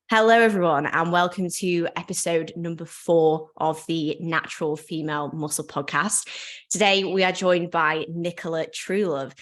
Hello, everyone, and welcome to episode number 4 of the Natural Female Muscle Podcast. Today, we are joined by NICOLA TRUELOVE.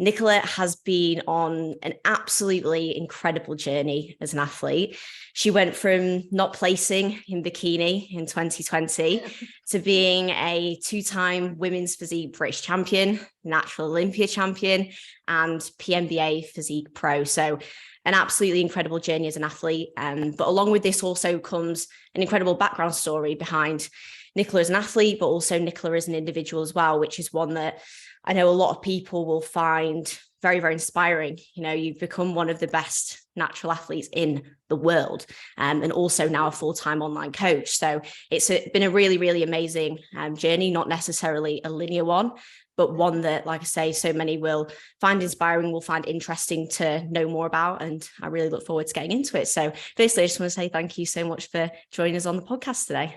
NICOLA has been on an absolutely incredible journey as an athlete. She went from not placing in bikini in 2020 to being a 2-time women's physique British champion, Natural Olympia champion, and PNBA Physique Pro. So an absolutely incredible journey as an athlete. But along with this also comes an incredible background story behind NICOLA as an athlete, but also NICOLA as an individual as well, which is one that I know a lot of people will find very, very inspiring. You know, you've become one of the best natural athletes in the world, and also now a full-time online coach. So it's been a really, really amazing journey, not necessarily a linear one, but one that, like I say, so many will find inspiring, will find interesting to know more about. And I really look forward to getting into it. So firstly, I just want to say thank you so much for joining us on the podcast today.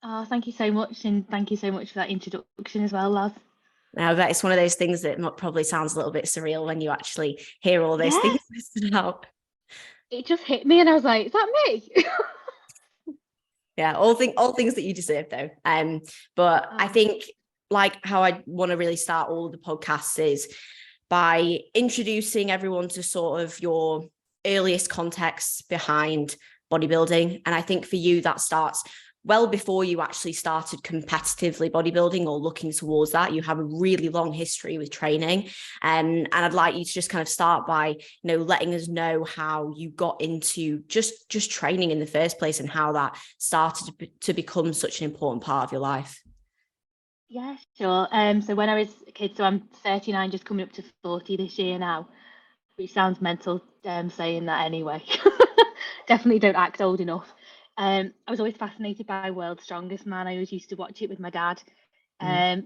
Oh, thank you so much. And thank you so much for that introduction as well, Laz. Now, I bet it's one of those things that probably sounds a little bit surreal when you actually hear all those things listed out. It just hit me and I was like, is that me? Yeah, all things that you deserve though. But I think like how I want to really start all of the podcasts is by introducing everyone to sort of your earliest context behind bodybuilding. And I think for you, that starts well before you actually started competitively bodybuilding or looking towards that. You have a really long history with training. And I'd like you to just kind of start by, letting us know how you got into just training in the first place and how that started to become such an important part of your life. Yeah, sure. So when I was a kid, so I'm 39, just coming up to 40 this year now, which sounds mental saying that anyway. Definitely don't act old enough. I was always fascinated by World's Strongest Man. I always used to watch it with my dad.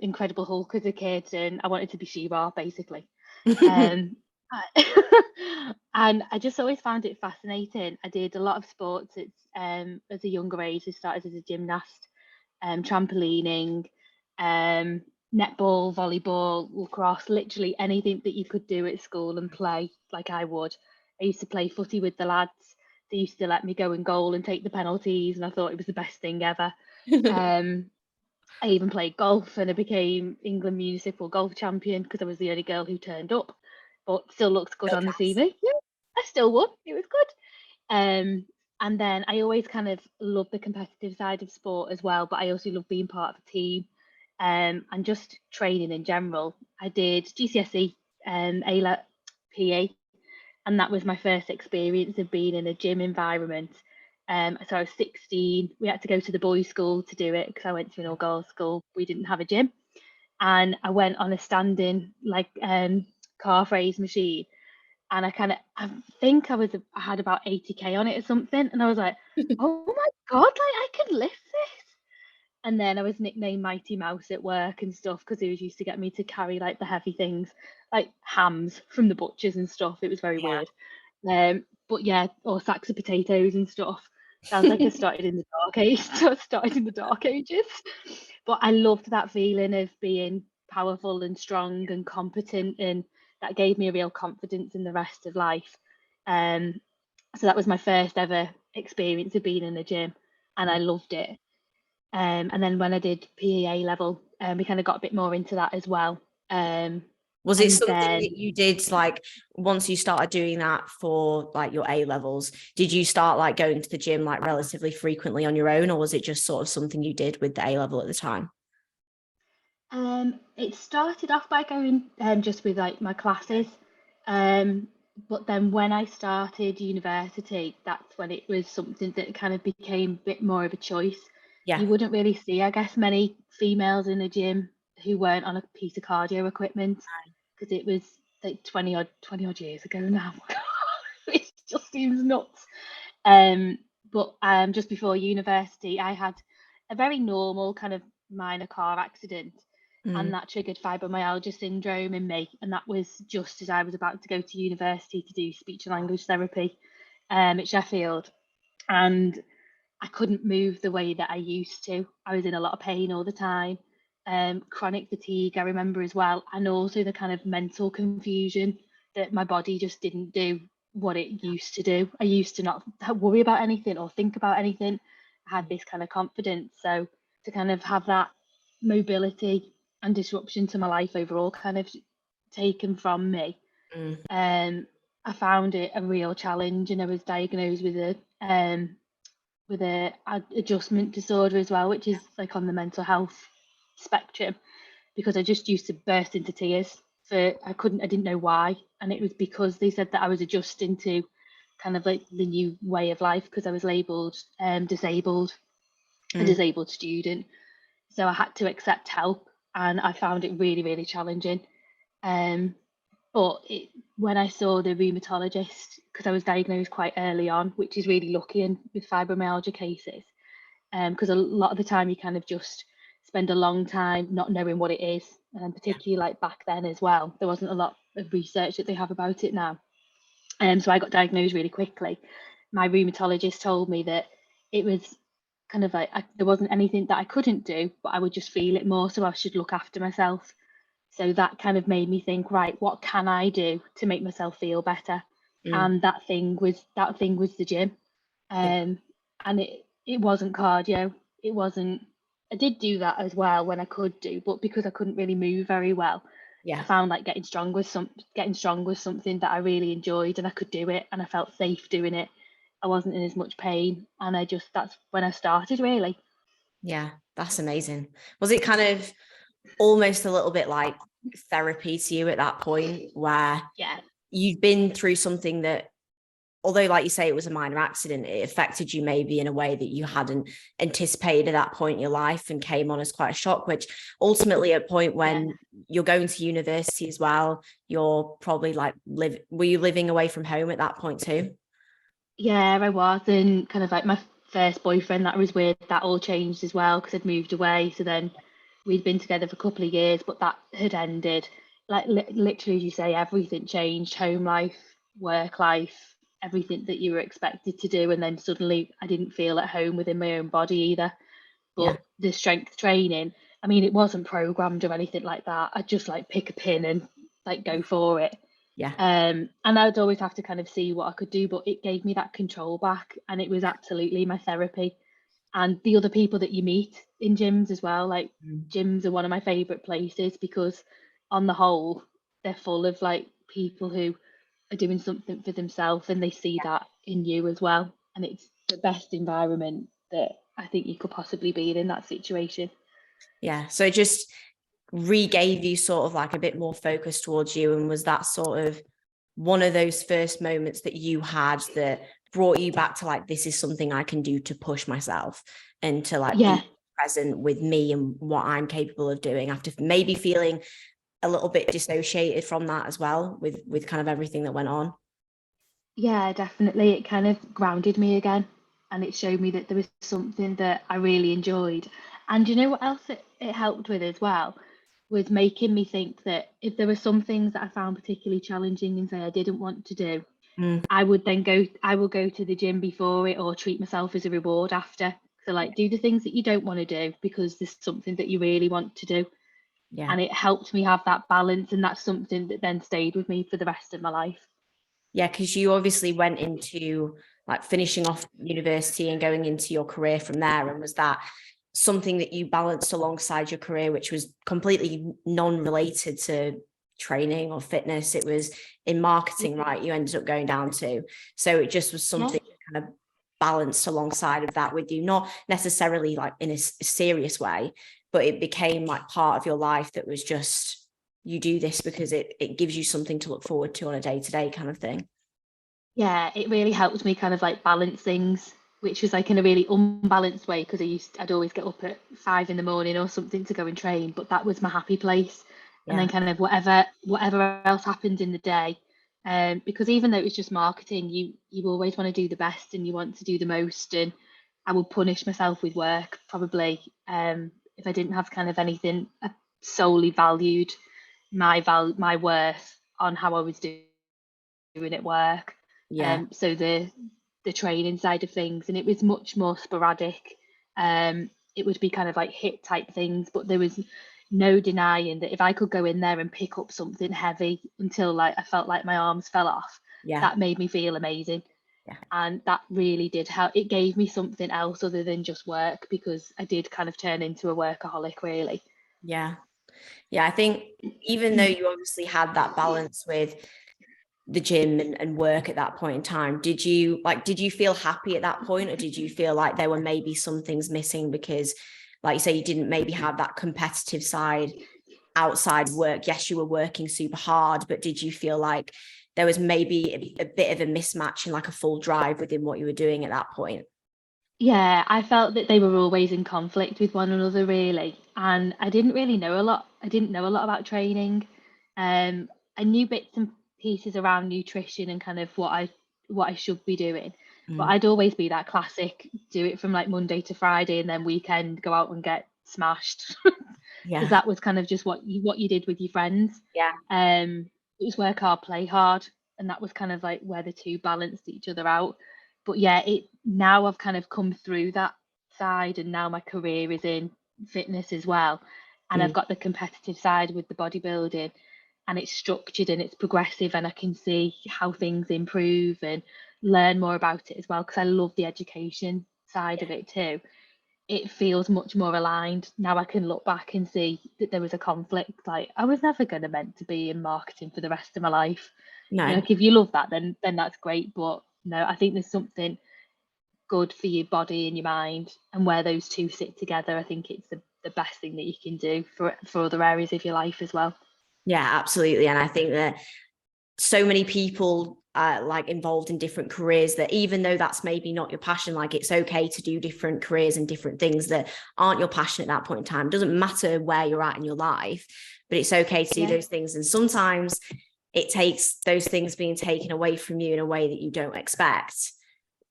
Incredible Hulk as a kid, and I wanted to be She-Ra, basically. And I just always found it fascinating. I did a lot of sports as a younger age. I started as a gymnast, trampolining, netball, volleyball, lacrosse, literally anything that you could do at school and play like I would. I used to play footy with the lads. They used to let me go in goal and take the penalties, and I thought it was the best thing ever. I even played golf, and I became England municipal golf champion because I was the only girl who turned up, but still looked good on the CV. Yeah, I still won. It was good. And then I always kind of loved the competitive side of sport as well, but I also love being part of a team, and just training in general. I did GCSE, A-level PE, and that was my first experience of being in a gym environment. So I was 16. We had to go to the boys' school to do it because I went to an all-girls school. We didn't have a gym, and I went on a standing calf raise machine, and I think I had about 80k on it or something, and I was like, oh my god, like I can lift this. And then I was nicknamed Mighty Mouse at work and stuff because he was used to get me to carry like the heavy things, like hams from the butchers and stuff. It was very weird. But yeah, or sacks of potatoes and stuff. Sounds like I started in the dark age. I started in the dark ages. But I loved that feeling of being powerful and strong and competent, and that gave me a real confidence in the rest of life. So that was my first ever experience of being in a gym, and I loved it. And then when I did PEA level, we kind of got a bit more into that as well. Was it something that you did like once you started doing that for like your A levels? Did you start like going to the gym like relatively frequently on your own, or was it just sort of something you did with the A level at the time? It started off by going just with like my classes. But then when I started university, that's when it was something that kind of became a bit more of a choice. Yeah. You wouldn't really see, I guess, many females in the gym who weren't on a piece of cardio equipment because it was like 20 odd years ago now. It just seems nuts. But just before university, I had a very normal kind of minor car accident, and that triggered fibromyalgia syndrome in me. And that was just as I was about to go to university to do speech and language therapy at Sheffield. And I couldn't move the way that I used to. I was in a lot of pain all the time. Chronic fatigue, I remember as well. And also the kind of mental confusion that my body just didn't do what it used to do. I used to not worry about anything or think about anything. I had this kind of confidence. So to kind of have that mobility and disruption to my life overall kind of taken from me, I found it a real challenge, and I was diagnosed with a adjustment disorder as well, which is like on the mental health spectrum, because I just used to burst into tears I didn't know why, and it was because they said that I was adjusting to kind of like the new way of life, because I was labelled disabled, a disabled student. So I had to accept help, and I found it really, really challenging. But when I saw the rheumatologist, because I was diagnosed quite early on, which is really lucky, and with fibromyalgia cases, because a lot of the time you kind of just spend a long time not knowing what it is, and particularly like back then as well, there wasn't a lot of research that they have about it now. So I got diagnosed really quickly. My rheumatologist told me that it was kind of like there wasn't anything that I couldn't do, but I would just feel it more, so I should look after myself. So that kind of made me think, right, what can I do to make myself feel better? And that thing was the gym. And it wasn't cardio. It wasn't, I did do that as well when I could do, but because I couldn't really move very well, I found like getting strong was something that I really enjoyed, and I could do it, and I felt safe doing it. I wasn't in as much pain, and that's when I started, really. Yeah, that's amazing. Was it kind of almost a little bit like therapy to you at that point, where you've been through something that, although like you say it was a minor accident, it affected you maybe in a way that you hadn't anticipated at that point in your life, and came on as quite a shock, which ultimately at a point when you're going to university as well, you're probably like were you living away from home at that point too? Yeah, I was, and kind of like my first boyfriend that I was with, that all changed as well because I'd moved away. So then we'd been together for a couple of years, but that had ended. Like literally, as you say, everything changed: home life, work life, everything that you were expected to do. And then suddenly I didn't feel at home within my own body either. But the strength training, I mean, it wasn't programmed or anything like that. I'd just like pick a pin and like go for it. And I'd always have to kind of see what I could do, but it gave me that control back, and it was absolutely my therapy. And the other people that you meet in gyms as well, like gyms are one of my favorite places, because on the whole, they're full of like people who are doing something for themselves, and they see that in you as well. And it's the best environment that I think you could possibly be in that situation. Yeah. So it just regave you sort of like a bit more focus towards you, and was that sort of one of those first moments that you had that brought you back to like, this is something I can do to push myself and to like be present with me and what I'm capable of doing, after maybe feeling a little bit dissociated from that as well, with kind of everything that went on? Yeah, definitely. It kind of grounded me again, and it showed me that there was something that I really enjoyed. And you know what else it helped with as well? Was making me think that if there were some things that I found particularly challenging and say I didn't want to do, I will go to the gym before it, or treat myself as a reward after. So like do the things that you don't want to do because there's something that you really want to do. And it helped me have that balance, and that's something that then stayed with me for the rest of my life. Yeah, because you obviously went into like finishing off university and going into your career from there. And was that something that you balanced alongside your career, which was completely non-related to training or fitness? It was in marketing, right? You ended up going down to. So it just was something kind of balanced alongside of that with you, not necessarily like in a serious way, but it became like part of your life that was just, you do this because it gives you something to look forward to on a day-to-day kind of thing. Yeah, it really helped me kind of like balance things, which was like in a really unbalanced way, because I'd always get up at 5 in the morning or something to go and train, but that was my happy place. And then kind of whatever else happened in the day, because even though it was just marketing, you always want to do the best and you want to do the most. And I would punish myself with work probably, if I didn't have kind of anything. I solely valued my worth on how I was doing at work. So the training side of things, and it was much more sporadic. It would be kind of like hit type things, but there was no denying that if I could go in there and pick up something heavy until like I felt like my arms fell off, Yeah. that made me feel amazing. Yeah. And that really did help. It gave me something else other than just work, because I did kind of turn into a workaholic, really. Yeah. Yeah. I think even though you obviously had that balance with the gym and work at that point in time, did you feel happy at that point, or did you feel like there were maybe some things missing because, like you say, you didn't maybe have that competitive side outside work? Yes, you were working super hard, but did you feel like there was maybe a bit of a mismatch in like a full drive within what you were doing at that point? Yeah, I felt that they were always in conflict with one another, really. And I didn't really know a lot. I didn't know a lot about training. I knew bits and pieces around nutrition and kind of what I should be doing. But I'd always be that classic, do it from like Monday to Friday and then weekend go out and get smashed. Because that was kind of just what you did with your friends. Yeah. It was work hard, play hard, and that was kind of like where the two balanced each other out. But yeah, now I've kind of come through that side, and now my career is in fitness as well, and I've got the competitive side with the bodybuilding, and it's structured and it's progressive, and I can see how things improve and learn more about it as well, because I love the education side of it too. It feels much more aligned now. I can look back and see that there was a conflict. Like, I was never going to meant to be in marketing for the rest of my life. No. Like, if you love that, then that's great. But no, I think there's something good for your body and your mind, and where those two sit together, I think it's the best thing that you can do for other areas of your life as well. Yeah, absolutely. And I think that so many people like involved in different careers, that even though that's maybe not your passion, like it's okay to do different careers and different things that aren't your passion at that point in time. It doesn't matter where you're at in your life, but it's okay to do those things. And sometimes it takes those things being taken away from you in a way that you don't expect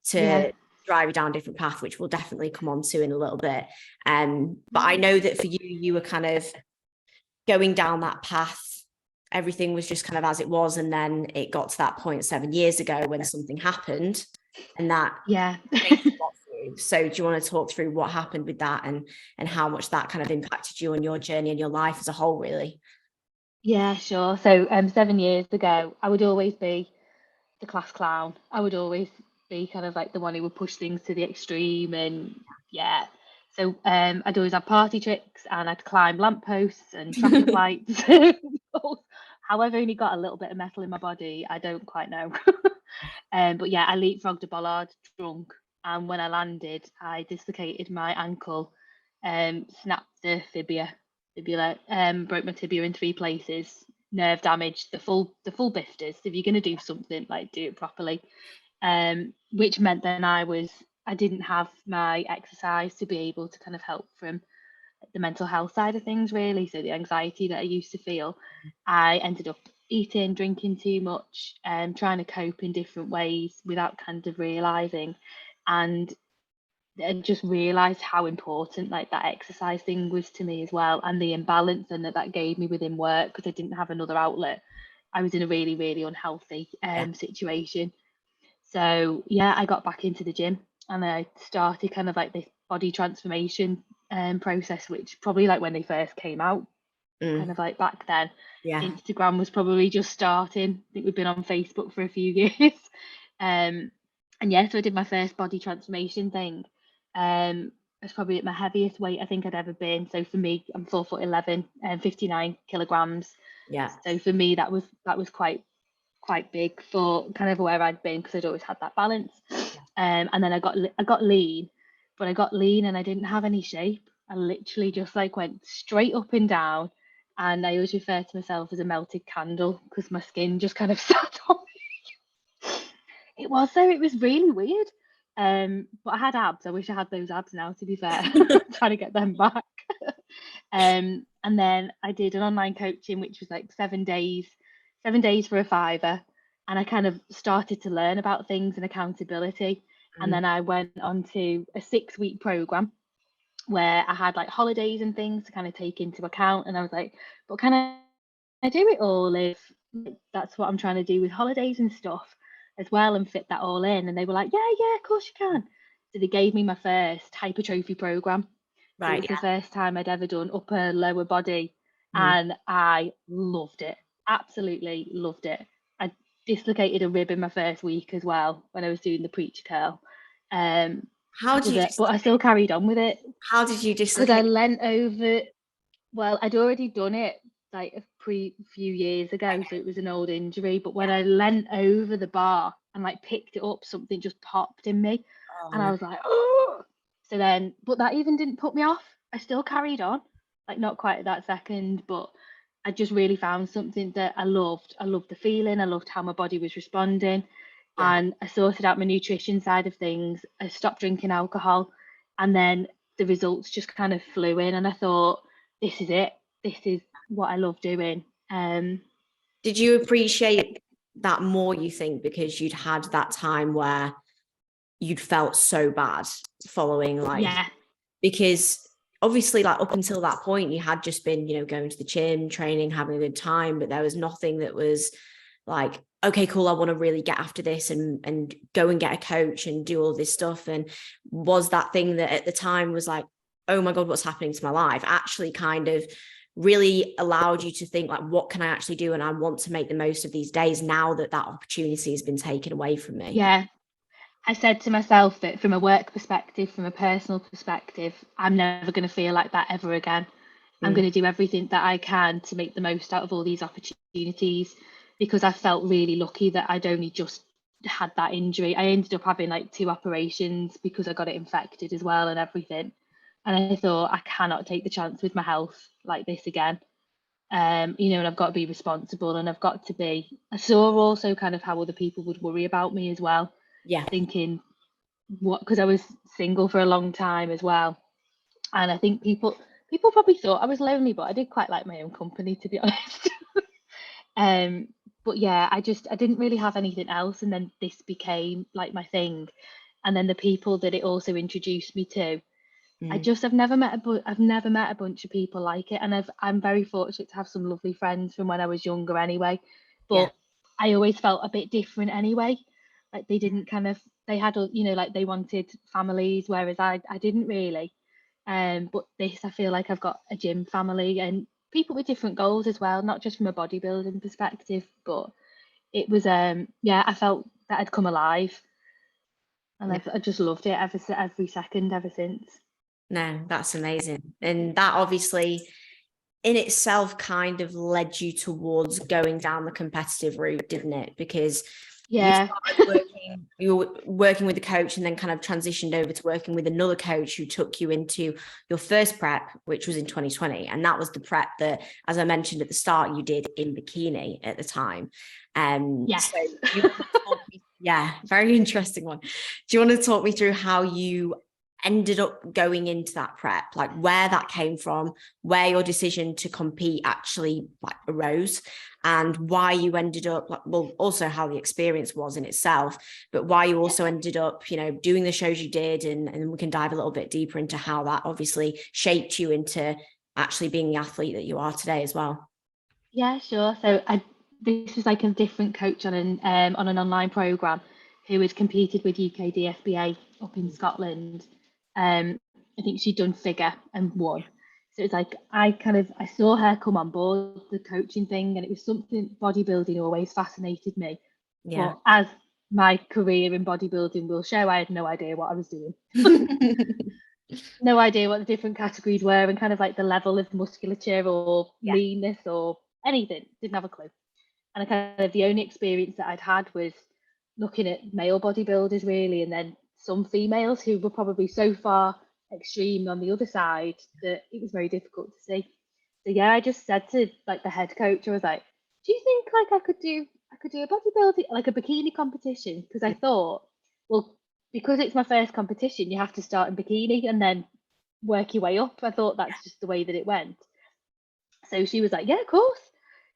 to drive you down a different path, which we'll definitely come on to in a little bit. But I know that for you, you were kind of going down that path. Everything was just kind of as it was, and then it got to that point 7 years ago when something happened, and that changed a lot for you. So do you want to talk through what happened with that, and how much that kind of impacted you on your journey and your life as a whole, really? Yeah, sure. So 7 years ago, I would always be the class clown. I would always be kind of like the one who would push things to the extreme, and so I'd always have party tricks, and I'd climb lampposts and traffic lights. How I've only got a little bit of metal in my body, I don't quite know. But yeah, I leapfrogged a bollard drunk, and when I landed, I dislocated my ankle, snapped the fibula, broke my tibia in 3 places, nerve damage, the full bifters. If you're going to do something, like, do it properly. Which meant then I didn't have my exercise to be able to kind of help from the mental health side of things, really. So the anxiety that I used to feel, I ended up eating, drinking too much, and trying to cope in different ways without kind of realizing. And I just realized how important like that exercise thing was to me as well, and the imbalance and that gave me within work, because I didn't have another outlet. I was in a really, really unhealthy situation. So yeah, I got back into the gym, and I started kind of like this body transformation process, which probably like when they first came out, kind of like back then, Instagram was probably just starting. I think we've been on Facebook for a few years. And yeah, so I did my first body transformation thing. It's probably at my heaviest weight I think I'd ever been. So for me, I'm 4'11" and 59 kilograms. Yeah. So for me, that was quite big for kind of where I'd been, because I'd always had that balance. And then I got lean, but I got lean and I didn't have any shape. I literally just like went straight up and down, and I always refer to myself as a melted candle, because my skin just kind of sat on me. It was really weird. But I had abs. I wish I had those abs now, to be fair. Trying to get them back. And then I did an online coaching, which was like 7 days for a £5, and I kind of started to learn about things and accountability. And then I went on to a 6-week program where I had like holidays and things to kind of take into account. And I was like, but can I do it all if that's what I'm trying to do with holidays and stuff as well, and fit that all in? And they were like, yeah, of course you can. So they gave me my first hypertrophy program. So it was the first time I'd ever done upper, lower body, and I loved it. Absolutely loved it. I dislocated a rib in my first week as well when I was doing the preacher curl. How did you? But I still carried on with it. How did you Because I dislocate? leant over. Well, I'd already done it like few years ago, so it was an old injury. But when I leant over the bar and like picked it up, something just popped in me, and I was like, oh. So then, but that even didn't put me off. I still carried on, like not quite at that second, but I just really found something that I loved. I loved the feeling. I loved how my body was responding. Yeah. And I sorted out my nutrition side of things. I stopped drinking alcohol. And then the results just kind of flew in. And I thought, this is it. This is what I love doing. Did you appreciate that more, you think, because you'd had that time where you'd felt so bad following, like, yeah, because obviously, like, up until that point, you had just been, going to the gym, training, having a good time, but there was nothing that was like, okay, cool, I want to really get after this and go and get a coach and do all this stuff. And was that thing that at the time was like, oh my God, what's happening to my life, actually kind of really allowed you to think like, what can I actually do? And I want to make the most of these days now that opportunity has been taken away from me. yeah. I said to myself that from a work perspective, from a personal perspective, I'm never going to feel like that ever again. I'm going to do everything that I can to make the most out of all these opportunities, because I felt really lucky that I'd only just had that injury. I ended up having like 2 operations because I got it infected as well and everything. And I thought, I cannot take the chance with my health like this again. And I've got to be responsible, and I've got to be. I saw also kind of how other people would worry about me as well. Yeah. Thinking, what, because I was single for a long time as well. And I think people probably thought I was lonely, but I did quite like my own company, to be honest. But yeah, I didn't really have anything else, and then this became like my thing. And then the people that it also introduced me to, I've never met a bunch of people like it, and I'm very fortunate to have some lovely friends from when I was younger anyway. But I always felt a bit different anyway. Like they didn't they had, like they wanted families, whereas I didn't really. But this, I feel like I've got a gym family and people with different goals as well, not just from a bodybuilding perspective, but it was I felt that I'd come alive, and I just loved it every second ever since. No, that's amazing. And that obviously in itself kind of led you towards going down the competitive route, didn't it? Because yeah, you were working with the coach and then kind of transitioned over to working with another coach who took you into your first prep, which was in 2020. And that was the prep that, as I mentioned at the start, you did in bikini at the time. yes. So very interesting one. Do you want to talk me through how you ended up going into that prep, like where that came from, where your decision to compete actually like arose, and why you ended up also how the experience was in itself, but why you also ended up, doing the shows you did, and we can dive a little bit deeper into how that obviously shaped you into actually being the athlete that you are today as well. Yeah, sure. So this was like a different coach on an online program who had competed with UKDBA up in Scotland. I think she'd done figure and won. So it's like I saw her come on board the coaching thing, and it was something bodybuilding always fascinated me. Yeah. But as my career in bodybuilding will show, I had no idea what I was doing. No idea what the different categories were, and kind of like the level of musculature or leanness or anything. Didn't have a clue. And the only experience that I'd had was looking at male bodybuilders really, and then some females who were probably so far extreme on the other side that it was very difficult to see. So yeah, I just said to like the head coach, I was like, do you think like I could do a bodybuilding, like a bikini competition? Because I thought, well, because it's my first competition, you have to start in bikini and then work your way up. I thought that's just the way that it went. So she was like, yeah, of course.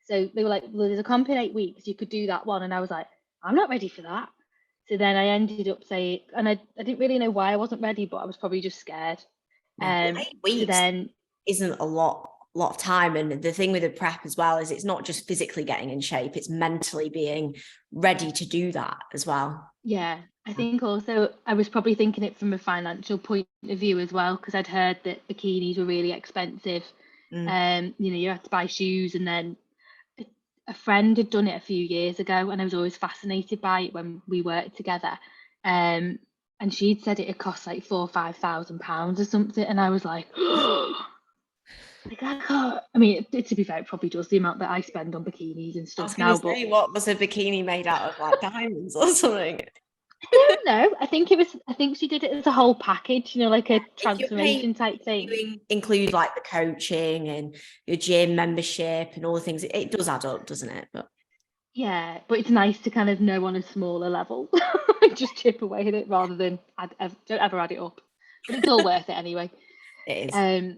So they were like, well, there's a comp in 8 weeks, you could do that one. And I was like, I'm not ready for that. So then I ended up saying, and I didn't really know why I wasn't ready, but I was probably just scared. 8 weeks so then isn't a lot of time. And the thing with the prep as well is it's not just physically getting in shape, it's mentally being ready to do that as well. Yeah, I think also I was probably thinking it from a financial point of view as well, because I'd heard that bikinis were really expensive. You had to buy shoes, and then a friend had done it a few years ago, and I was always fascinated by it when we worked together. And she'd said it had cost like £4,000 or £5,000 or something, and I was like, like I can't. I mean, to be fair, it probably does the amount that I spend on bikinis and stuff now. But what was a bikini made out of, like diamonds or something? I don't know. I think she did it as a whole package, like a transformation type thing. You include like the coaching and your gym membership and all the things. It does add up, doesn't it? But yeah, but it's nice to kind of know on a smaller level, just chip away at it rather than don't ever add it up. But it's all worth it anyway. it is.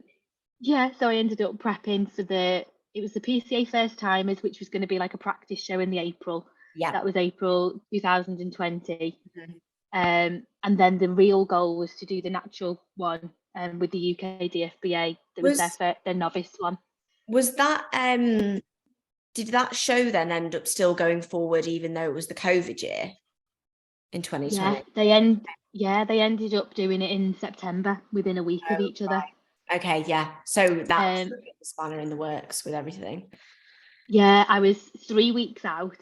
Yeah, so I ended up prepping for it was the PCA first timers, which was going to be like a practice show in the April. Yeah. That was April 2020. And then the real goal was to do the natural one with the UKDBA. That was their novice one. Was that did that show then end up still going forward even though it was the COVID year in 2020? Yeah, they ended up doing it in September within a week of each other. Okay, yeah. So that's the spanner in the works with everything. Yeah, I was 3 weeks out,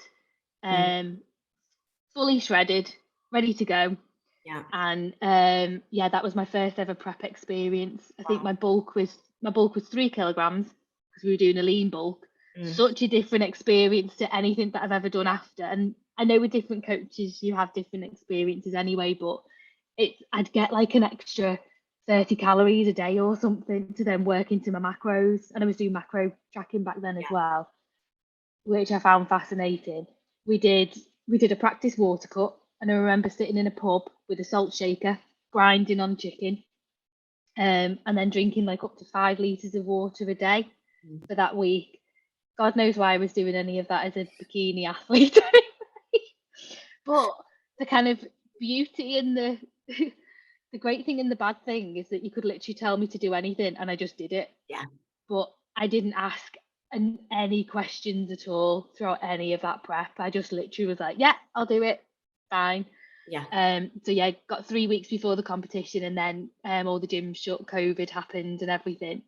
fully shredded, ready to go. Yeah. And that was my first ever prep experience. I think my bulk was 3 kilograms because we were doing a lean bulk. Such a different experience to anything that I've ever done after. And I know with different coaches you have different experiences anyway, but I'd get like an extra 30 calories a day or something to then work into my macros. And I was doing macro tracking back then as well, which I found fascinating. We did a practice water cut, and I remember sitting in a pub with a salt shaker, grinding on chicken, and then drinking like up to 5 litres of water a day for that week. God knows why I was doing any of that as a bikini athlete. But the kind of beauty and the great thing and the bad thing is that you could literally tell me to do anything and I just did it. Yeah. But I didn't ask any questions at all throughout any of that prep. I just literally was like, yeah, I'll do it. Fine. Yeah. So yeah, got 3 weeks before the competition, and then all the gyms shut, COVID happened and everything.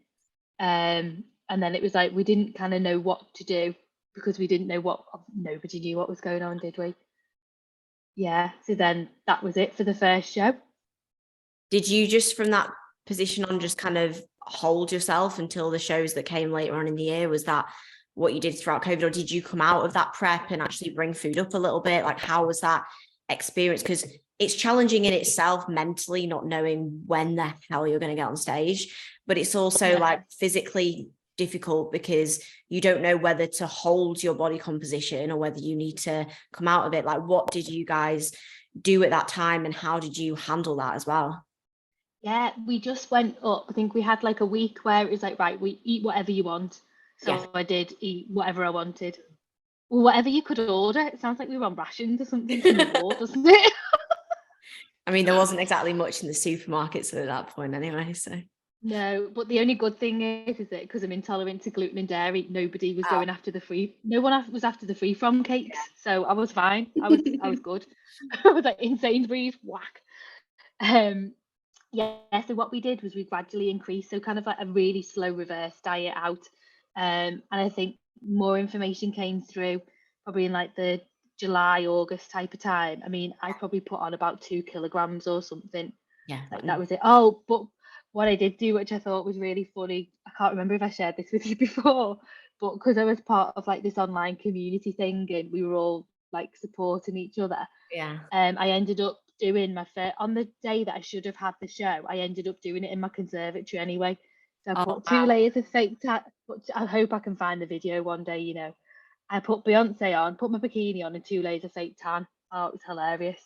And then it was like we didn't kind of know what to do because we didn't know nobody knew what was going on, did we? Yeah. So then that was it for the first show. Did you just from that position on just kind of hold yourself until the shows that came later on in the year? Was that what you did throughout COVID, or did you come out of that prep and actually bring food up a little bit? Like, how was that experience? Because it's challenging in itself mentally, not knowing when the hell you're going to get on stage, but it's also like physically difficult because you don't know whether to hold your body composition or whether you need to come out of it. Like, what did you guys do at that time and how did you handle that as well? Yeah, we just went up. I think we had like a week where it was like, right, we eat whatever you want. So I did eat whatever I wanted. Well, whatever you could order. It sounds like we were on rations or something from the war, doesn't it? I mean, there wasn't exactly much in the supermarkets at that point anyway, so. No, but the only good thing is that because I'm intolerant to gluten and dairy, nobody was going after no one was after the free from cakes. So I was fine. I was good. I was like in Sainsbury's, whack. So what we did was we gradually increased, so kind of like a really slow reverse diet out. And I think more information came through probably in like the July, August type of time. I mean, I probably put on about 2 kilograms or something. Yeah. Like that was it. Oh, but what I did do, which I thought was really funny, I can't remember if I shared this with you before, but because I was part of like this online community thing and we were all like supporting each other. Yeah. I ended up doing my on the day that I should have had the show, I ended up doing it in my conservatory anyway. So I put 2 layers of fake tan. I hope I can find the video one day, I put Beyonce on, put my bikini on and 2 layers of fake tan. Oh, it was hilarious.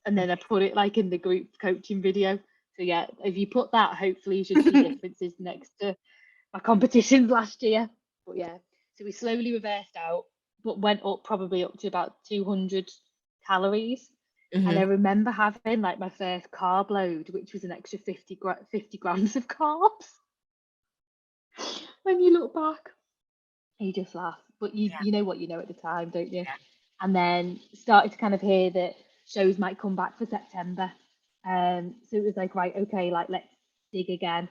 And then I put it like in the group coaching video. So yeah, if you put that, hopefully you should see differences next to my competitions last year. But yeah, so we slowly reversed out, but went up probably up to about 200 calories. And I remember having like my first carb load, which was an extra 50 grams of carbs. When you look back, you just laugh. But you know what you know at the time, don't you? Yeah. And then started to kind of hear that shows might come back for September. So it was like, right, okay, like let's dig again.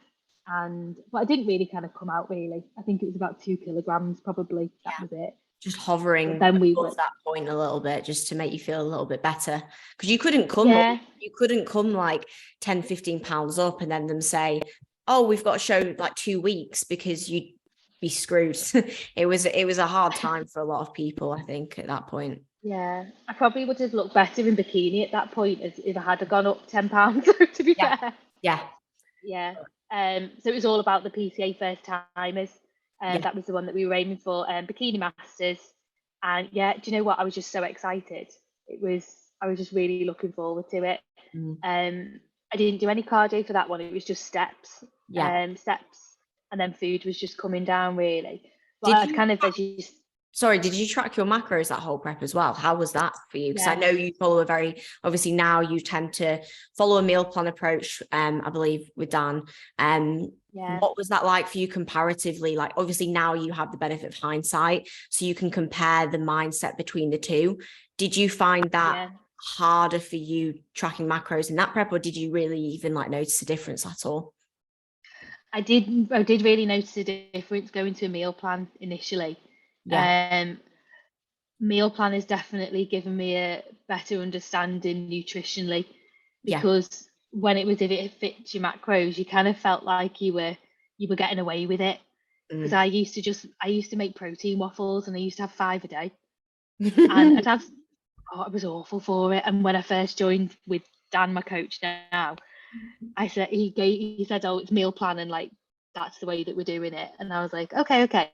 But I didn't really kind of come out really. I think it was about 2 kilograms probably. That was it. just hovering then we above were, that point a little bit, just to make you feel a little bit better, because you couldn't come like 10, 15 pounds up and then them say, oh, we've got to show like 2 weeks, because you'd be screwed. It was a hard time for a lot of people, I think, at that point. yeah, I probably would have looked better in bikini at that point if I had gone up 10 pounds, to be fair. Yeah. So it was all about the PCA first timers, and Yeah. that was the one that we were aiming for, Bikini Masters. And yeah, do you know what? I was just so excited. I was just really looking forward to it. I didn't do any cardio for that one. It was just steps, steps, and then food was just coming down really. But did you track your macros that whole prep as well? How was that for you? Because I Yeah. know you follow obviously now you tend to follow a meal plan approach, I believe, with Dan. What was that like for you comparatively? Like, obviously now you have the benefit of hindsight, so you can compare the mindset between the two. Did you find that harder for you tracking macros in that prep, or did you really even like notice a difference at all? I did really notice a difference going to a meal plan initially. Meal plan has definitely given me a better understanding nutritionally, because when if it fits your macros, you kind of felt like you were getting away with it. Because I used to make protein waffles, and I used to have 5 a day, and it was awful for it. And when I first joined with Dan, my coach now, I said he said, oh, it's meal plan, and like that's the way that we're doing it. And I was like, okay.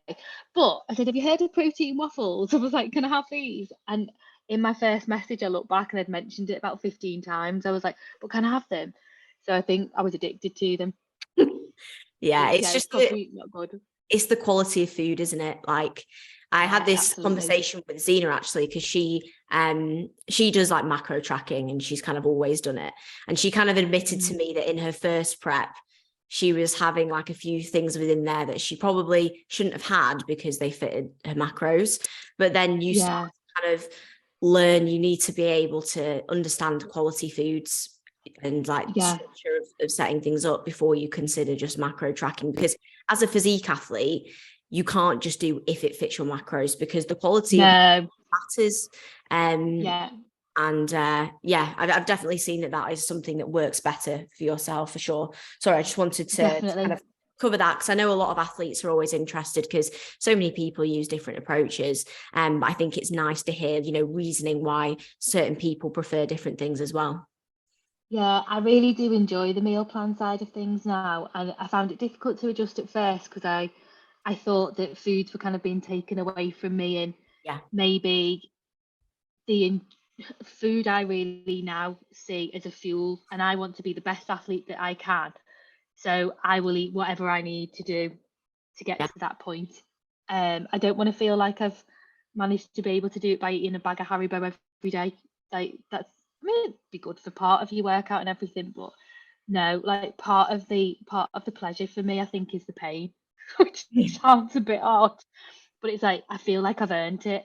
But I said, have you heard of protein waffles? I was like, can I have these? And in my first message, I looked back and I'd mentioned it about 15 times. I was like, but can I have them? So I think I was addicted to them. It's just probably not good. It's the quality of food, isn't it? Like, I had this conversation with Zena actually, because she does like macro tracking, and she's kind of always done it. And she kind of admitted to me that in her first prep, she was having like a few things within there that she probably shouldn't have had because they fitted her macros. But then you start to kind of learn you need to be able to understand quality foods and like structure of setting things up before you consider just macro tracking. Because as a physique athlete, you can't just do if it fits your macros, because the quality of matters. I've definitely seen that is something that works better for yourself, for sure. Sorry, I just wanted to kind of cover that, because I know a lot of athletes are always interested, because so many people use different approaches. But I think it's nice to hear, reasoning why certain people prefer different things as well. Yeah, I really do enjoy the meal plan side of things now, and I found it difficult to adjust at first, because I thought that foods were kind of being taken away from me, and maybe the food I really now see as a fuel, and I want to be the best athlete that I can. So I will eat whatever I need to do to get to that point. I don't want to feel like I've managed to be able to do it by eating a bag of Haribo every day. Like it'd be good for part of your workout and everything, but no, like part of the pleasure for me, I think, is the pain, which sounds a bit odd, but it's like I feel like I've earned it.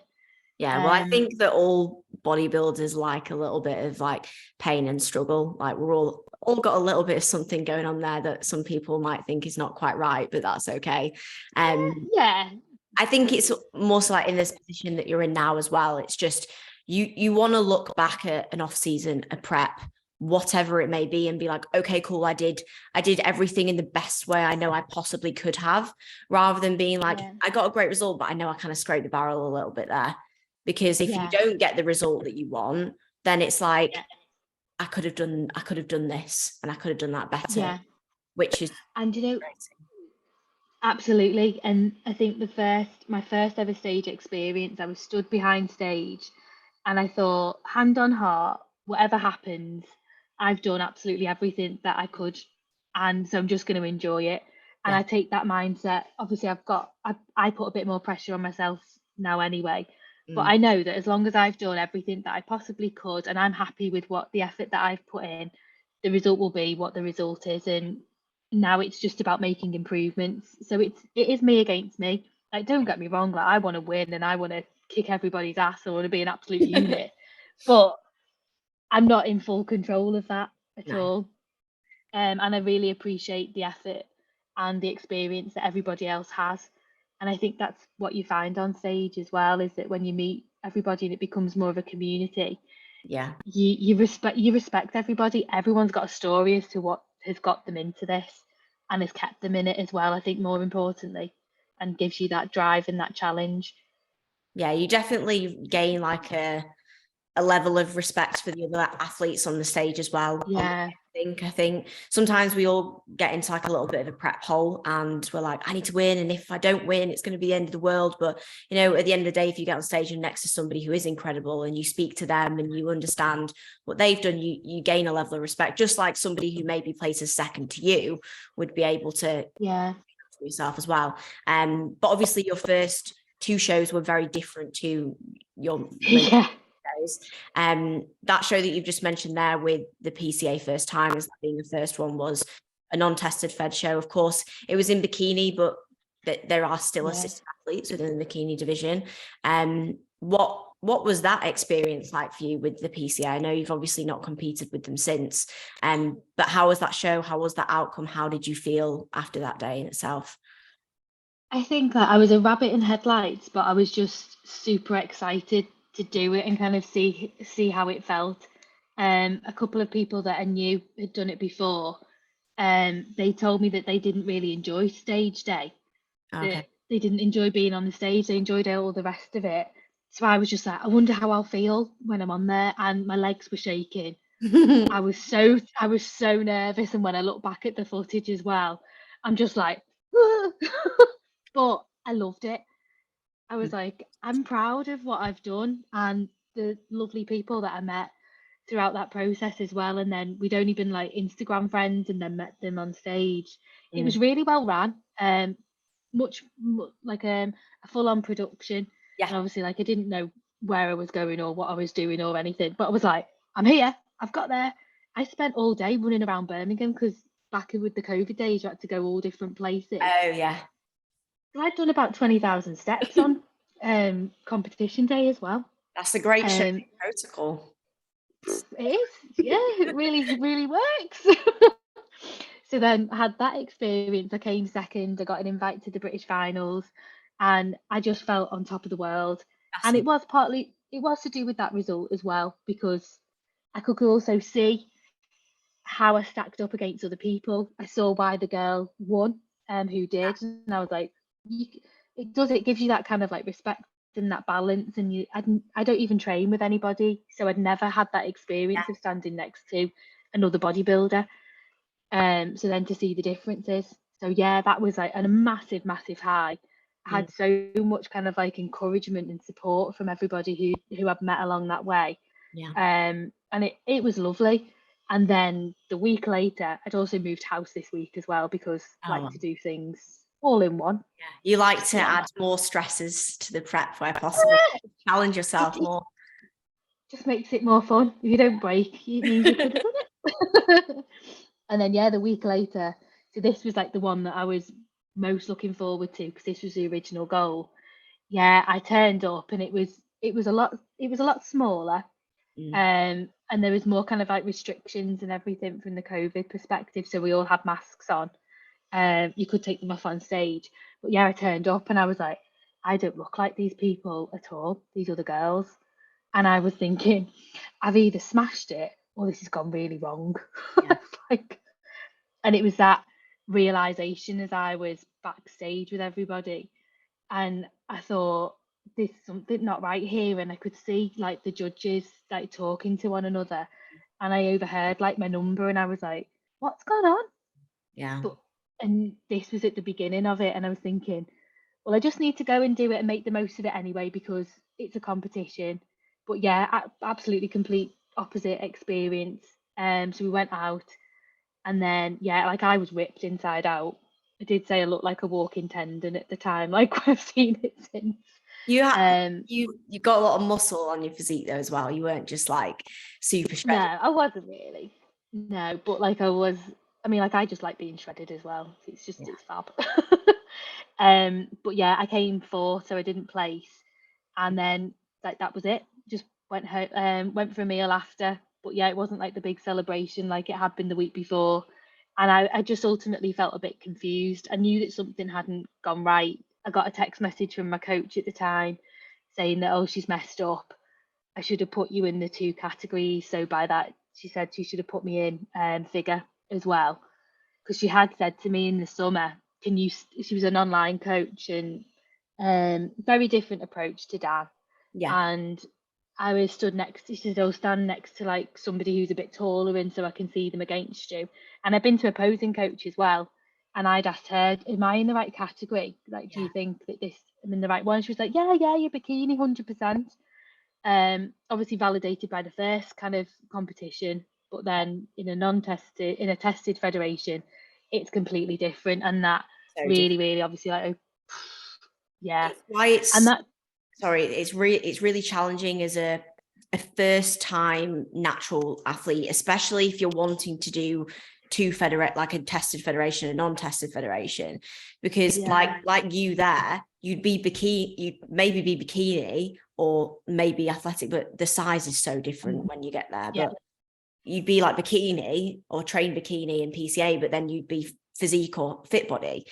Yeah, well, I think that all bodybuilders like a little bit of like pain and struggle. Like, we're all got a little bit of something going on there that some people might think is not quite right, but that's okay. I think it's more so like in this position that you're in now as well. It's just you want to look back at an off season, a prep, whatever it may be, and be like, okay, cool, I did everything in the best way I know I possibly could have, rather than being like, I got a great result, but I know I kind of scraped the barrel a little bit there. Because if you don't get the result that you want, then it's like, I could have done this, and I could have done that better, which is, and absolutely. And I think my first ever stage experience, I was stood behind stage, and I thought, hand on heart, whatever happens, I've done absolutely everything that I could, and so I'm just going to enjoy it. And I take that mindset. Obviously, I put a bit more pressure on myself now anyway. But I know that as long as I've done everything that I possibly could, and I'm happy with what the effort that I've put in, the result will be what the result is. And now it's just about making improvements. So it is me against me. Like, don't get me wrong, like, I want to win and I want to kick everybody's ass. I want to be an absolute unit. But I'm not in full control of that at all. And I really appreciate the effort and the experience that everybody else has. And I think that's what you find on stage as well, is that when you meet everybody and it becomes more of a community, Yeah. you respect everybody. Everyone's got a story as to what has got them into this and has kept them in it as well, I think, more importantly, and gives you that drive and that challenge. Yeah, you definitely gain like a level of respect for the other athletes on the stage as well. Yeah. I think sometimes we all get into like a little bit of a prep hole and we're like, I need to win, and if I don't win, it's going to be the end of the world. But you know, at the end of the day, if you get on stage and next to somebody who is incredible and you speak to them and you understand what they've done, you gain a level of respect, just like somebody who maybe places second to you would be able to yourself as well. But obviously your first two shows were very different to your shows. That show that you've just mentioned there with the PCA first timers being the first one was a non-tested fed show. Of course, it was in bikini, but there are still assisted athletes within the bikini division. What was that experience like for you with the PCA? I know you've obviously not competed with them since, but how was that show? How was that outcome? How did you feel after that day in itself? I think that I was a rabbit in headlights, but I was just super excited to do it and kind of see how it felt. A couple of people that I knew had done it before, they told me that they didn't really enjoy stage day. Okay. They didn't enjoy being on the stage. They enjoyed all the rest of it. So I was just like, I wonder how I'll feel when I'm on there. And my legs were shaking. I was so nervous. And when I look back at the footage as well, I'm just like, but I loved it. I was like, I'm proud of what I've done and the lovely people that I met throughout that process as well. And then we'd only been like Instagram friends and then met them on stage. It was really well ran. Much like a full-on production. Yeah. And obviously, like, I didn't know where I was going or what I was doing or anything, but I was like, I'm here. I've got there. I spent all day running around Birmingham because back with the COVID days, you had to go all different places. Oh yeah. So I'd done about 20,000 steps on competition day as well. That's a great show protocol. It is, yeah, it really works. So then I had that experience. I came second. I got an invite to the British finals, and I just felt on top of the world. And it was to do with that result as well, because I could also see how I stacked up against other people. I saw why the girl won, who did, and I was like, it gives you that kind of like respect and that balance. And I don't even train with anybody, so I'd never had that experience of standing next to another bodybuilder. So then to see the differences, so yeah, that was like a massive high. I had so much kind of like encouragement and support from everybody who I've met along that way. And it was lovely. And then the week later, I'd also moved house this week as well, because I like to do things all in one. You like to add more stresses to the prep where possible. Challenge yourself more. Just makes it more fun. If you don't break, it means you could have done it. And then the week later, so this was like the one that I was most looking forward to, because this was the original goal. I turned up and it was a lot smaller. And there was more kind of like restrictions and everything from the COVID perspective, so we all had masks on. You could take them off on stage, but I turned up and I was like, I don't look like these people at all, these other girls. And I was thinking, I've either smashed it or this has gone really wrong. And it was that realization as I was backstage with everybody, and I thought, there's something not right here. And I could see like the judges like talking to one another, and I overheard like my number, and I was like, what's going on? And this was at the beginning of it, and I was thinking, well, I just need to go and do it and make the most of it anyway, because it's a competition. But absolutely complete opposite experience. So we went out, and then like I was ripped inside out. I did say I looked like a walking tendon at the time, like I've seen it since. You got a lot of muscle on your physique though as well. You weren't just like super shredded. No, I wasn't really. No, but like I was. I mean, like I just like being shredded as well. It's just it's fab. But I came fourth, so I didn't place, and then like that was it. Just went home, went for a meal after. But it wasn't like the big celebration like it had been the week before, and I just ultimately felt a bit confused. I knew that something hadn't gone right. I got a text message from my coach at the time saying that, oh, she's messed up. I should have put you in the 2 categories. So by that, she said she should have put me in figure as well. Because she had said to me in the summer, she was an online coach, and very different approach to Dan. Yeah. And I was stood next, she said, oh, stand next to like somebody who's a bit taller and so I can see them against you. And I've been to opposing coach as well. And I'd asked her, am I in the right category? Like, do you think that I'm in the right one? She was like, yeah, you're bikini, 100%. Obviously validated by the first kind of competition, but then in a tested federation, it's completely different. And that really obviously like, yeah. It's why it's, and that, sorry, it's really challenging as a first time natural athlete, especially if you're wanting to do like a tested federation, a non-tested federation, because like you there, you'd maybe be bikini or maybe athletic, but the size is so different when you get there. But you'd be like bikini or trained bikini and PCA, but then you'd be physique or fit body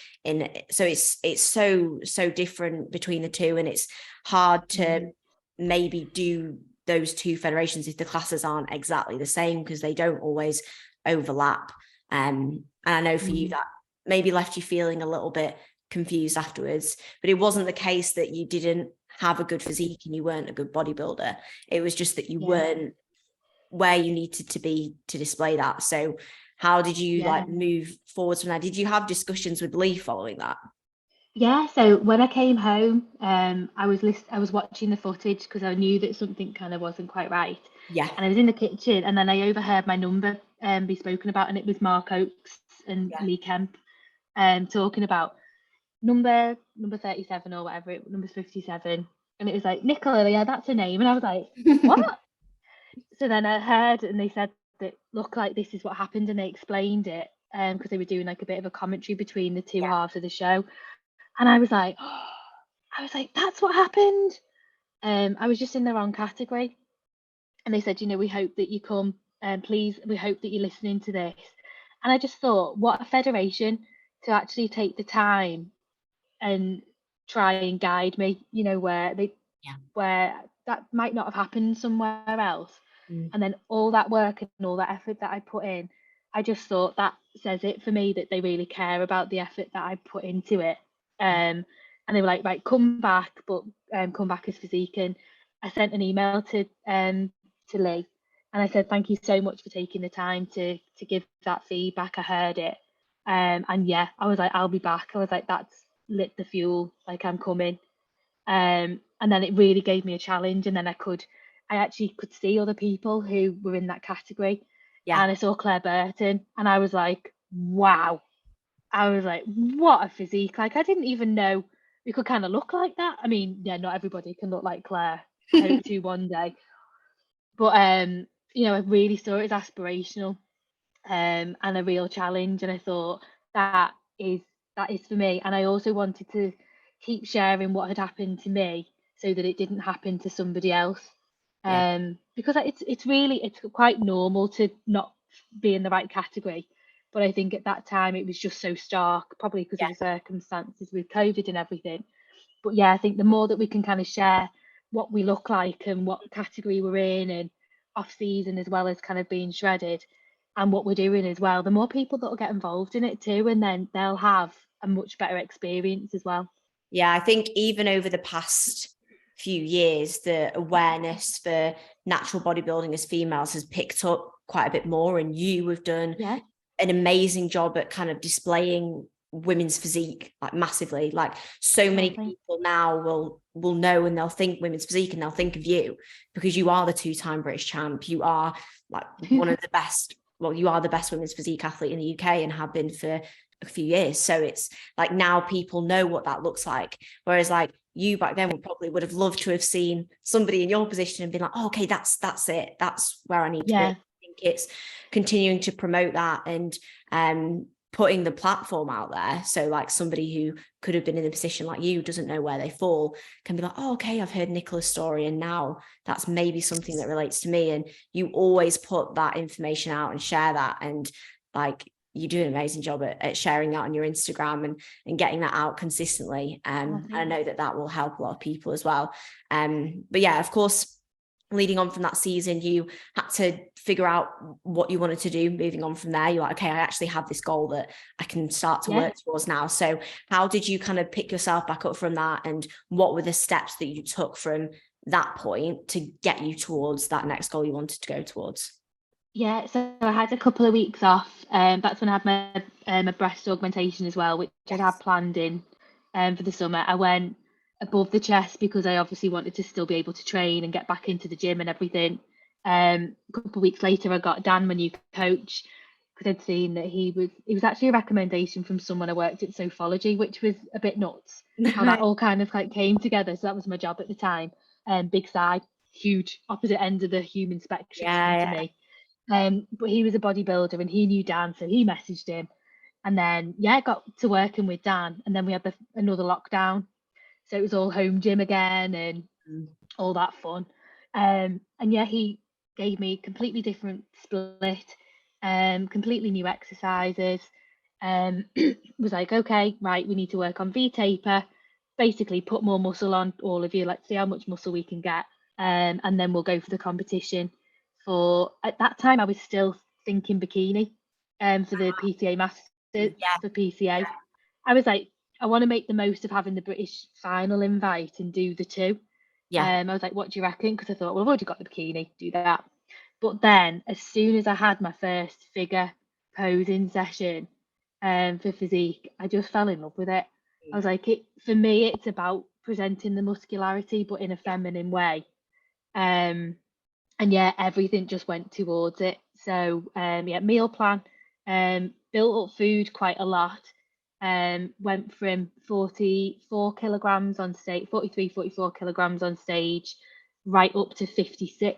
so it's so different between the two, and it's hard to maybe do those 2 federations if the classes aren't exactly the same, because they don't always overlap. And I know for you that maybe left you feeling a little bit confused afterwards, but it wasn't the case that you didn't have a good physique and you weren't a good bodybuilder. It was just that you weren't where you needed to be to display that. So how did you like move forwards from that? Did you have discussions with Lee following that? Yeah, so when I came home, I was watching the footage because I knew that something kind of wasn't quite right. Yeah. And I was in the kitchen, and then I overheard my number be spoken about, and it was Mark Oakes and Lee Kemp talking about number 37 or whatever, number 57. And it was like, Nicola, yeah, that's her name. And I was like, what? So then I heard, and they said that, look, like this is what happened, and they explained it because they were doing like a bit of a commentary between the 2 halves of the show. And I was like, that's what happened. I was just in the wrong category. And they said, we hope that you come, and please, we hope that you're listening to this. And I just thought, what a federation to actually take the time and try and guide me, where that might not have happened somewhere else. And then all that work and all that effort that I put in, I just thought that says it for me, that they really care about the effort that I put into it. And they were like, right, come back, but come back as physique. And I sent an email to Lee, and I said, thank you so much for taking the time to give that feedback. I heard it. And I was like, I'll be back. I was like, that's lit the fuel, like I'm coming. And then it really gave me a challenge. And then I actually could see other people who were in that category. And I saw Claire Burton, and I was like, wow. I was like, what a physique. Like, I didn't even know we could kind of look like that. I mean, not everybody can look like Claire. I hope to one day. But, I really saw it as aspirational and a real challenge. And I thought that is for me. And I also wanted to keep sharing what had happened to me so that it didn't happen to somebody else. Because it's quite normal to not be in the right category. But I think at that time it was just so stark, probably because of the circumstances with COVID and everything. But I think the more that we can kind of share what we look like and what category we're in, and off season as well as kind of being shredded, and what we're doing as well, the more people that will get involved in it too, and then they'll have a much better experience as well. Yeah, I think even over the past few years, the awareness for natural bodybuilding as females has picked up quite a bit more, and you have done an amazing job at kind of displaying women's physique, like massively. Like, so many people now will know, and they'll think women's physique and they'll think of you because you are the 2-time British champ. You are like one of the best, you are the best women's physique athlete in the UK and have been for a few years. So it's like now people know what that looks like. Whereas like you back then would have loved to have seen somebody in your position and been like, oh, okay, that's it. That's where I need to be. I think it's continuing to promote that and putting the platform out there. So like somebody who could have been in a position like you, doesn't know where they fall, can be like, oh, okay, I've heard Nicola's story, and now that's maybe something that relates to me. And you always put that information out and share that. And like, you do an amazing job at sharing that on your Instagram and getting that out consistently. And I know that will help a lot of people as well. But yeah, of course, leading on from that season, you had to figure out what you wanted to do moving on from there. You're like, okay, I actually have this goal that I can start to work towards now. So how did you kind of pick yourself back up from that? And what were the steps that you took from that point to get you towards that next goal you wanted to go towards? Yeah, so I had a couple of weeks off. That's when I had my breast augmentation as well, which I'd had planned in for the summer. I went above the chest because I obviously wanted to still be able to train and get back into the gym and everything. A couple of weeks later, I got Dan, my new coach, because I'd seen that it was actually a recommendation from someone I worked at Sophology, which was a bit nuts, how that all kind of like came together. So that was my job at the time. Big side, huge, opposite end of the human spectrum to me. But he was a bodybuilder and he knew Dan, so he messaged him. And then, got to working with Dan. And then we had another lockdown. So it was all home gym again and all that fun. And he gave me a completely different split, completely new exercises. Was like, okay, right, we need to work on V-taper, basically put more muscle on all of you. Let's see how much muscle we can get. And then we'll go for the competition. At that time, I was still thinking bikini for the PCA Masters for PCA. I was like, I want to make the most of having the British final invite and do the two. I was like, what do you reckon? Because I thought, well, I've already got the bikini, do that. But then as soon as I had my first figure posing session for Physique, I just fell in love with it. I was like, for me, it's about presenting the muscularity, but in a feminine way. And everything just went towards it. So meal plan, built up food quite a lot. Went from 44 kilograms on stage, 44 kilograms on stage, right up to 56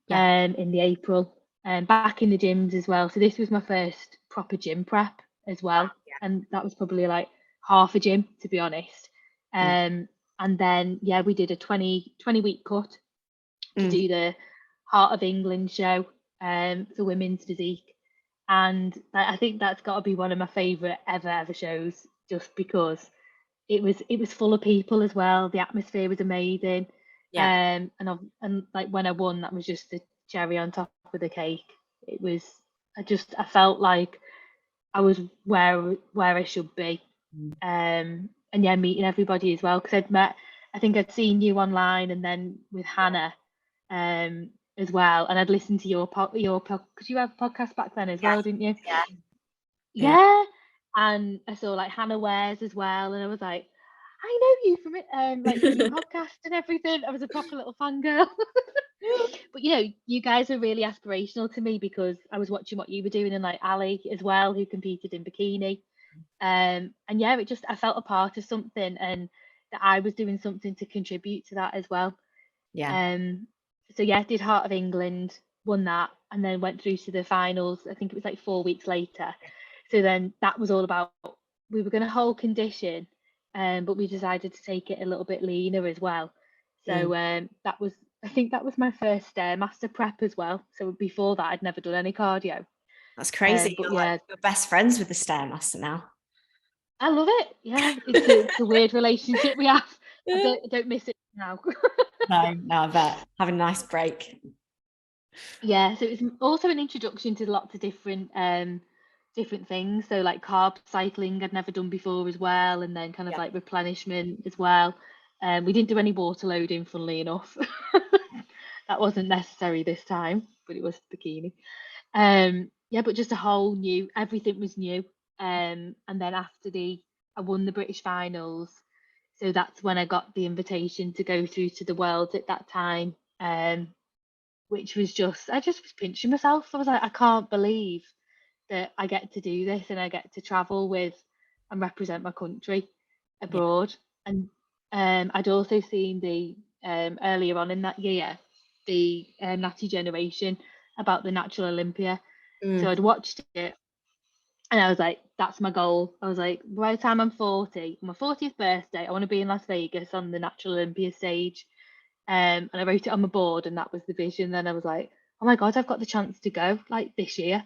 in the April, back in the gyms as well. So this was my first proper gym prep as well. And that was probably like half a gym, to be honest. And then, we did a 20-week cut to do the Heart of England show for women's physique. And I think that's got to be one of my favourite ever shows, just because it was full of people as well. The atmosphere was amazing. And like when I won, that was just the cherry on top of the cake. It was, I felt like I was where I should be. And meeting everybody as well, because I think I'd seen you online and then with Hannah as well, and I'd listened to your because you had a podcast back then as well, didn't you? And I saw like Hannah Wares as well, and I was like, I know you from it, like from your podcast and everything. I was a proper little fangirl. But you guys are really aspirational to me, because I was watching what you were doing, and like Ali as well, who competed in bikini. It just, I felt a part of something, and that I was doing something to contribute to that as well. Did Heart of England, won that, and then went through to the finals. I think it was like 4 weeks later. So then that was all about, we were going to hold condition, but we decided to take it a little bit leaner as well. So I think that was my first master prep as well. So before that, I'd never done any cardio. That's crazy. You're best friends with the Stairmaster now. I love it. Yeah, it's a weird relationship we have. I don't miss it now. No, I bet. Having a nice break. Yeah, so it was also an introduction to lots of different things. So like carb cycling I'd never done before as well, and then kind of like replenishment as well. We didn't do any water loading, funnily enough. That wasn't necessary this time, but it was bikini. But just a whole new, everything was new. And then after I won the British finals. So that's when I got the invitation to go through to the Worlds at that time, which was I just was pinching myself. I was like, I can't believe that I get to do this, and I get to travel with and represent my country abroad. And I'd also seen the earlier on in that year, the Natty Generation about the Natural Olympia. So I'd watched it, and I was like, that's my goal. I was like, by the time I'm 40, on my 40th birthday, I want to be in Las Vegas on the Natural Olympia stage. And I wrote it on my board, and that was the vision. Then I was like, oh my God, I've got the chance to go like this year.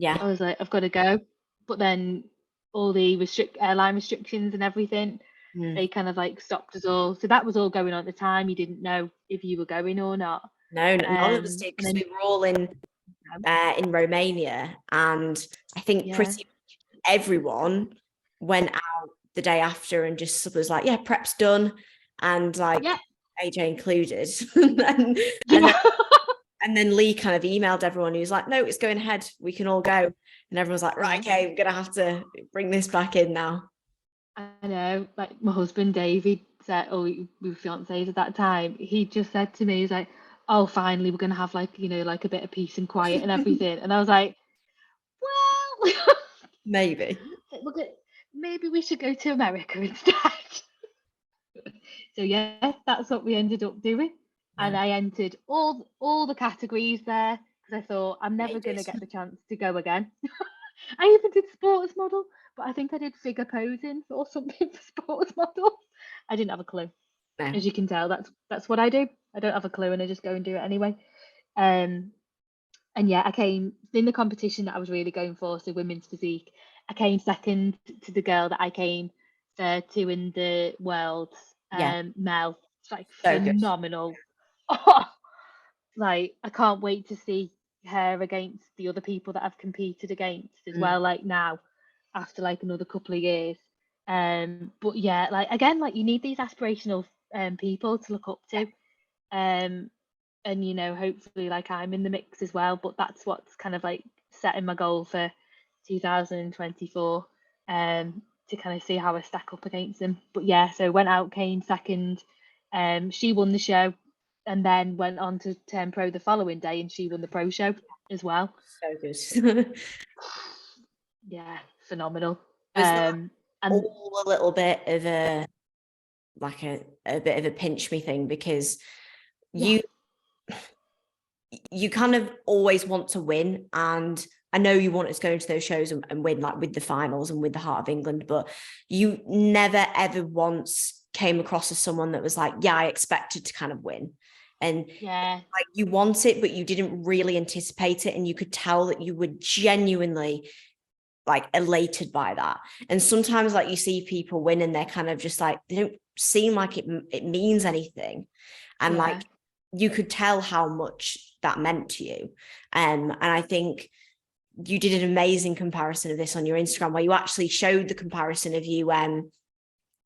I was like, I've got to go. but then all the airline restrictions and everything, they kind of like stopped us all. So that was all going on at the time. You didn't know if you were going or not. No, none of us did, because we were all in Romania, and I think pretty much everyone went out the day after and just was like, yeah, prep's done, and like AJ included. and then Lee kind of emailed everyone. He was like, no, it's going ahead, we can all go. And everyone's like, right, okay, we're gonna have to bring this back in now. I know, like my husband David said, we were fiancés at that time, he just said to me, he's like, oh, finally we're gonna have like, like a bit of peace and quiet and everything. And I was like, well, maybe we should go to America instead. So yeah, that's what we ended up doing. And I entered all the categories there, because I thought I'm never going to get the chance to go again. I even did sports model, but I think I did figure posing or something for sports model. I didn't have a clue. No. As you can tell, that's what I do. I don't have a clue, and I just go and do it anyway. And yeah, I came in the competition that I was really going for, so women's physique. I came second to the girl that I came third to in the world. Mel. It's like so phenomenal. Like I can't wait to see her against the other people that I've competed against as well, like now after like another couple of years. But yeah, like again, like you need these aspirational people to look up to, and hopefully like I'm in the mix as well. But that's what's kind of like setting my goal for 2024, to kind of see how I stack up against them. But yeah, so went out, came second. She won the show, and then went on to turn pro the following day, and she won the pro show as well. So good. Yeah, phenomenal. Was that all a little bit of a bit of a pinch me thing, because you kind of always want to win, and I know you want us going to those shows and win, like with the finals and with the Heart of England, but you never ever once came across as someone that was like, yeah, I expected to kind of win. And like you want it, but you didn't really anticipate it. And you could tell that you were genuinely like elated by that. And sometimes like you see people win and they're kind of just like, they don't seem like it means anything. And like, you could tell how much that meant to you. And I think you did an amazing comparison of this on your Instagram, where you actually showed the comparison of you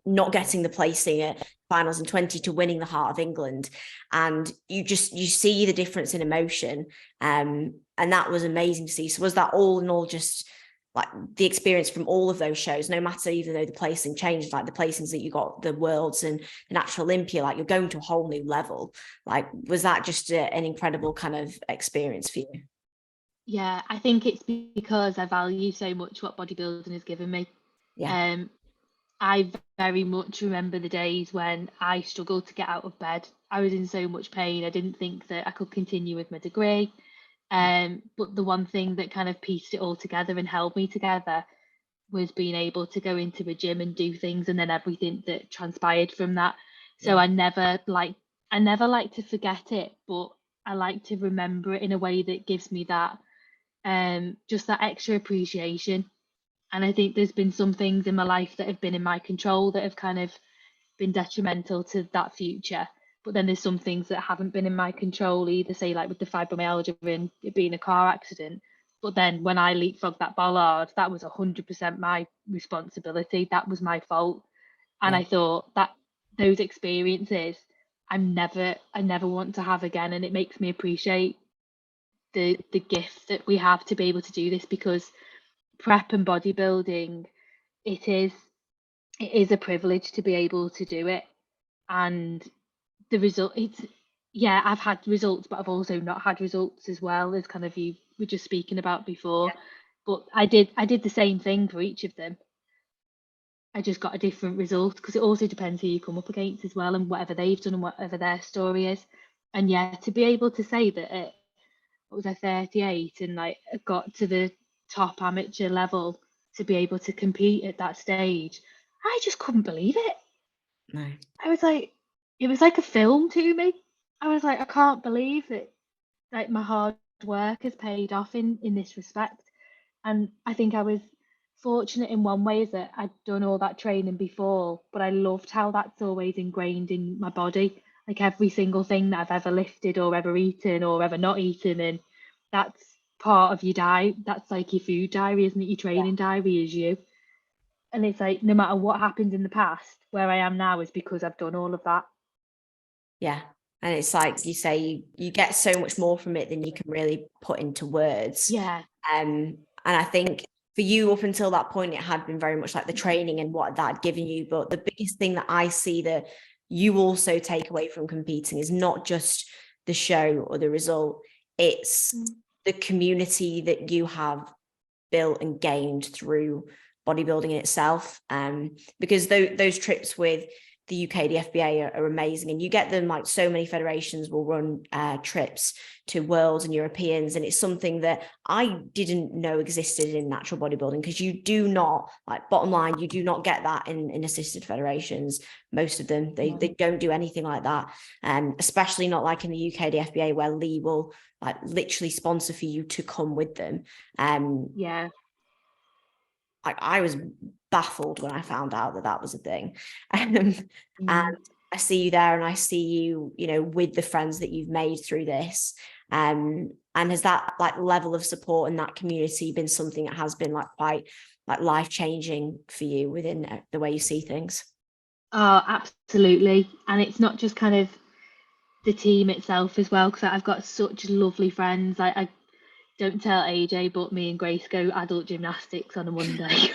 not getting the placing at finals in 20 to winning the Heart of England. And you see the difference in emotion. And that was amazing to see. So was that all in all just like the experience from all of those shows, no matter, even though the placing changed, like the placings that you got, the Worlds and the Natural Olympia, like you're going to a whole new level. Like, was that just an incredible kind of experience for you? Yeah, I think it's because I value so much what bodybuilding has given me. I very much remember the days when I struggled to get out of bed. I was in so much pain. I didn't think that I could continue with my degree. But the one thing that kind of pieced it all together and held me together was being able to go into a gym and do things, and then everything that transpired from that. So I never like to forget it, but I like to remember it in a way that gives me that just that extra appreciation. And I think there's been some things in my life that have been in my control that have kind of been detrimental to that future. But then there's some things that haven't been in my control either, say like with the fibromyalgia and it being a car accident. But then when I leapfrogged that bollard, that was 100% my responsibility. That was my fault. And I thought that those experiences I never want to have again. And it makes me appreciate the gift that we have to be able to do this, because prep and bodybuilding, it is a privilege to be able to do it. And the result, I've had results, but I've also not had results as well, as kind of you were just speaking about before. But I did the same thing for each of them. I just got a different result, because it also depends who you come up against as well, and whatever they've done and whatever their story is. And to be able to say that at, what was I, 38, and like got to the top amateur level to be able to compete at that stage, I just couldn't believe it. No. I was like, it was like a film to me. I was like, I can't believe that like my hard work has paid off in this respect. And I think I was fortunate in one way is that I'd done all that training before, but I loved how that's always ingrained in my body. Like every single thing that I've ever lifted or ever eaten or ever not eaten, and that's part of your diet. That's like your food diary, isn't it? Your training diary is you. And it's like no matter what happened in the past, where I am now is because I've done all of that. Yeah. And it's like you say, you get so much more from it than you can really put into words. Yeah. And I think for you up until that point, it had been very much like the training and what that had given you. But the biggest thing that I see that you also take away from competing is not just the show or the result. It's the community that you have built and gained through bodybuilding in itself. Because those trips with the UKDBA are amazing, and you get them, like so many federations will run trips to worlds and Europeans, and it's something that I didn't know existed in natural bodybuilding, because you do not, like, bottom line, you do not get that in assisted federations. Most of them, they don't do anything like that, especially not like in the UKDBA, where Lee will like literally sponsor for you to come with them. I was baffled when I found out that that was a thing. And I see you there, and I see you, you know, with the friends that you've made through this. And has that like level of support and that community been something that has been like quite like life-changing for you within the way you see things? Oh, absolutely. And it's not just kind of the team itself as well, because I've got such lovely friends. I don't tell AJ, but me and Grace go adult gymnastics on a Monday.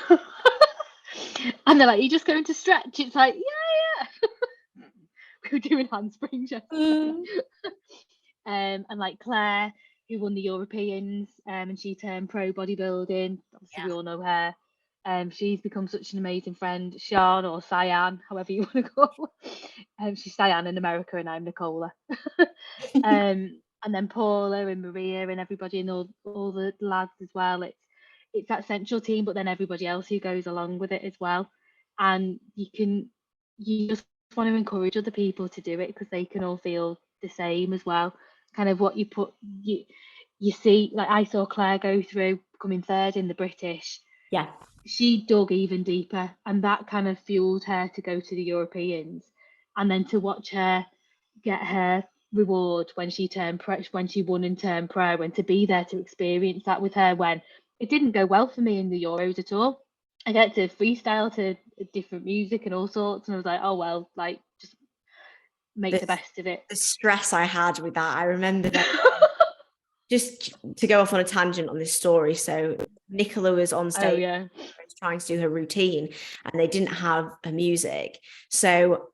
And they're like, "You're just going to stretch?" It's like, yeah. We were doing handsprings yesterday. And like Claire, who won the Europeans, and she turned pro bodybuilding. Obviously, we all know her. She's become such an amazing friend. Sean, or Cyan, however you want to call her. She's Cyan in America, and I'm Nicola. And then Paula and Maria and everybody, and all the lads as well. It's that central team, but then everybody else who goes along with it as well. And you just want to encourage other people to do it, because they can all feel the same as well. Kind of what you see, like I saw Claire go through, coming third in the British. Yeah. She dug even deeper, and that kind of fueled her to go to the Europeans, and then to watch her get her reward when she won and turned pro, and to be there to experience that with her when it didn't go well for me in the Euros at all. I get to freestyle to different music and all sorts, and I was like, oh well, like just make the best of it. The stress I had with that, I remember that. Just to go off on a tangent on this story, so Nicola was on stage trying to do her routine, and they didn't have her music. So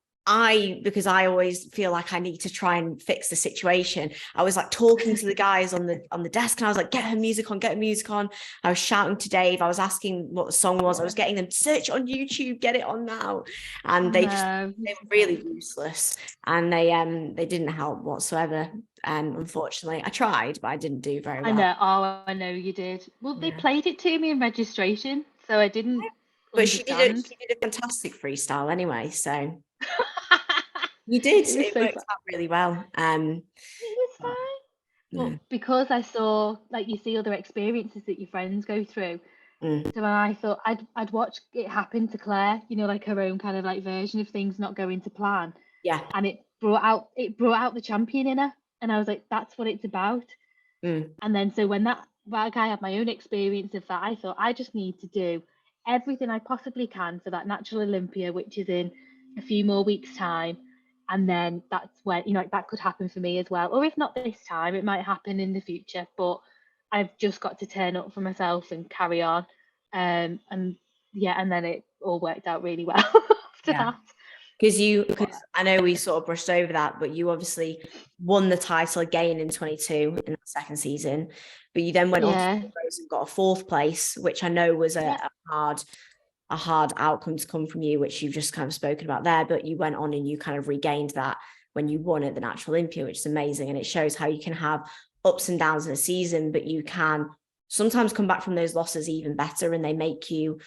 because I always feel like I need to try and fix the situation, I was like talking to the guys on the desk, and I was like, get her music on. I was shouting to Dave, I was asking what the song was, I was getting them to search on YouTube, get it on now, and they were really useless, and they didn't help whatsoever. Unfortunately, I tried, but I didn't do very well. I know you did. Well, they played it to me in registration, so I didn't understand. She did a fantastic freestyle anyway, so you did. It worked out really well. It was fine. But because I saw, like, you see other experiences that your friends go through. So when I thought I'd watch it happen to Claire, you know, like her own kind of like version of things not going to plan. Yeah. And it brought out the champion in her. And I was like, that's what it's about. And then so when that I had my own experience of that, I thought I just need to do everything I possibly can for that Natural Olympia, which is in a few more weeks' time. And then that's when, you know, like, that could happen for me as well. Or if not this time, it might happen in the future. But I've just got to turn up for myself and carry on. And then it all worked out really well after that. Because I know we sort of brushed over that, but you obviously won the title again in 22 in the second season, but you then went on to the Euros and got a fourth place, which I know was a hard outcome to come from you, which you've just kind of spoken about there, but you went on and you kind of regained that when you won at the Natural Olympia, which is amazing. And it shows how you can have ups and downs in a season, but you can sometimes come back from those losses even better, and they make you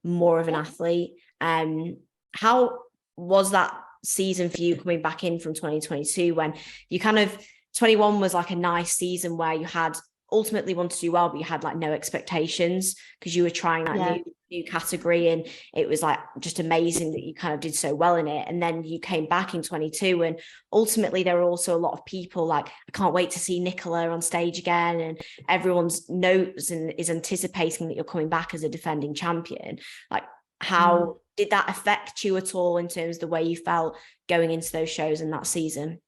more of an athlete. How was that season for you coming back in from 2022, when you kind of 21 was like a nice season where you had ultimately wanted to do well, but you had like no expectations because you were trying that new new category, and it was like just amazing that you kind of did so well in it. And then you came back in 22, and ultimately there were also a lot of people like, I can't wait to see Nicola on stage again, and everyone's knows and is anticipating that you're coming back as a defending champion. Like, how did that affect you at all in terms of the way you felt going into those shows in that season?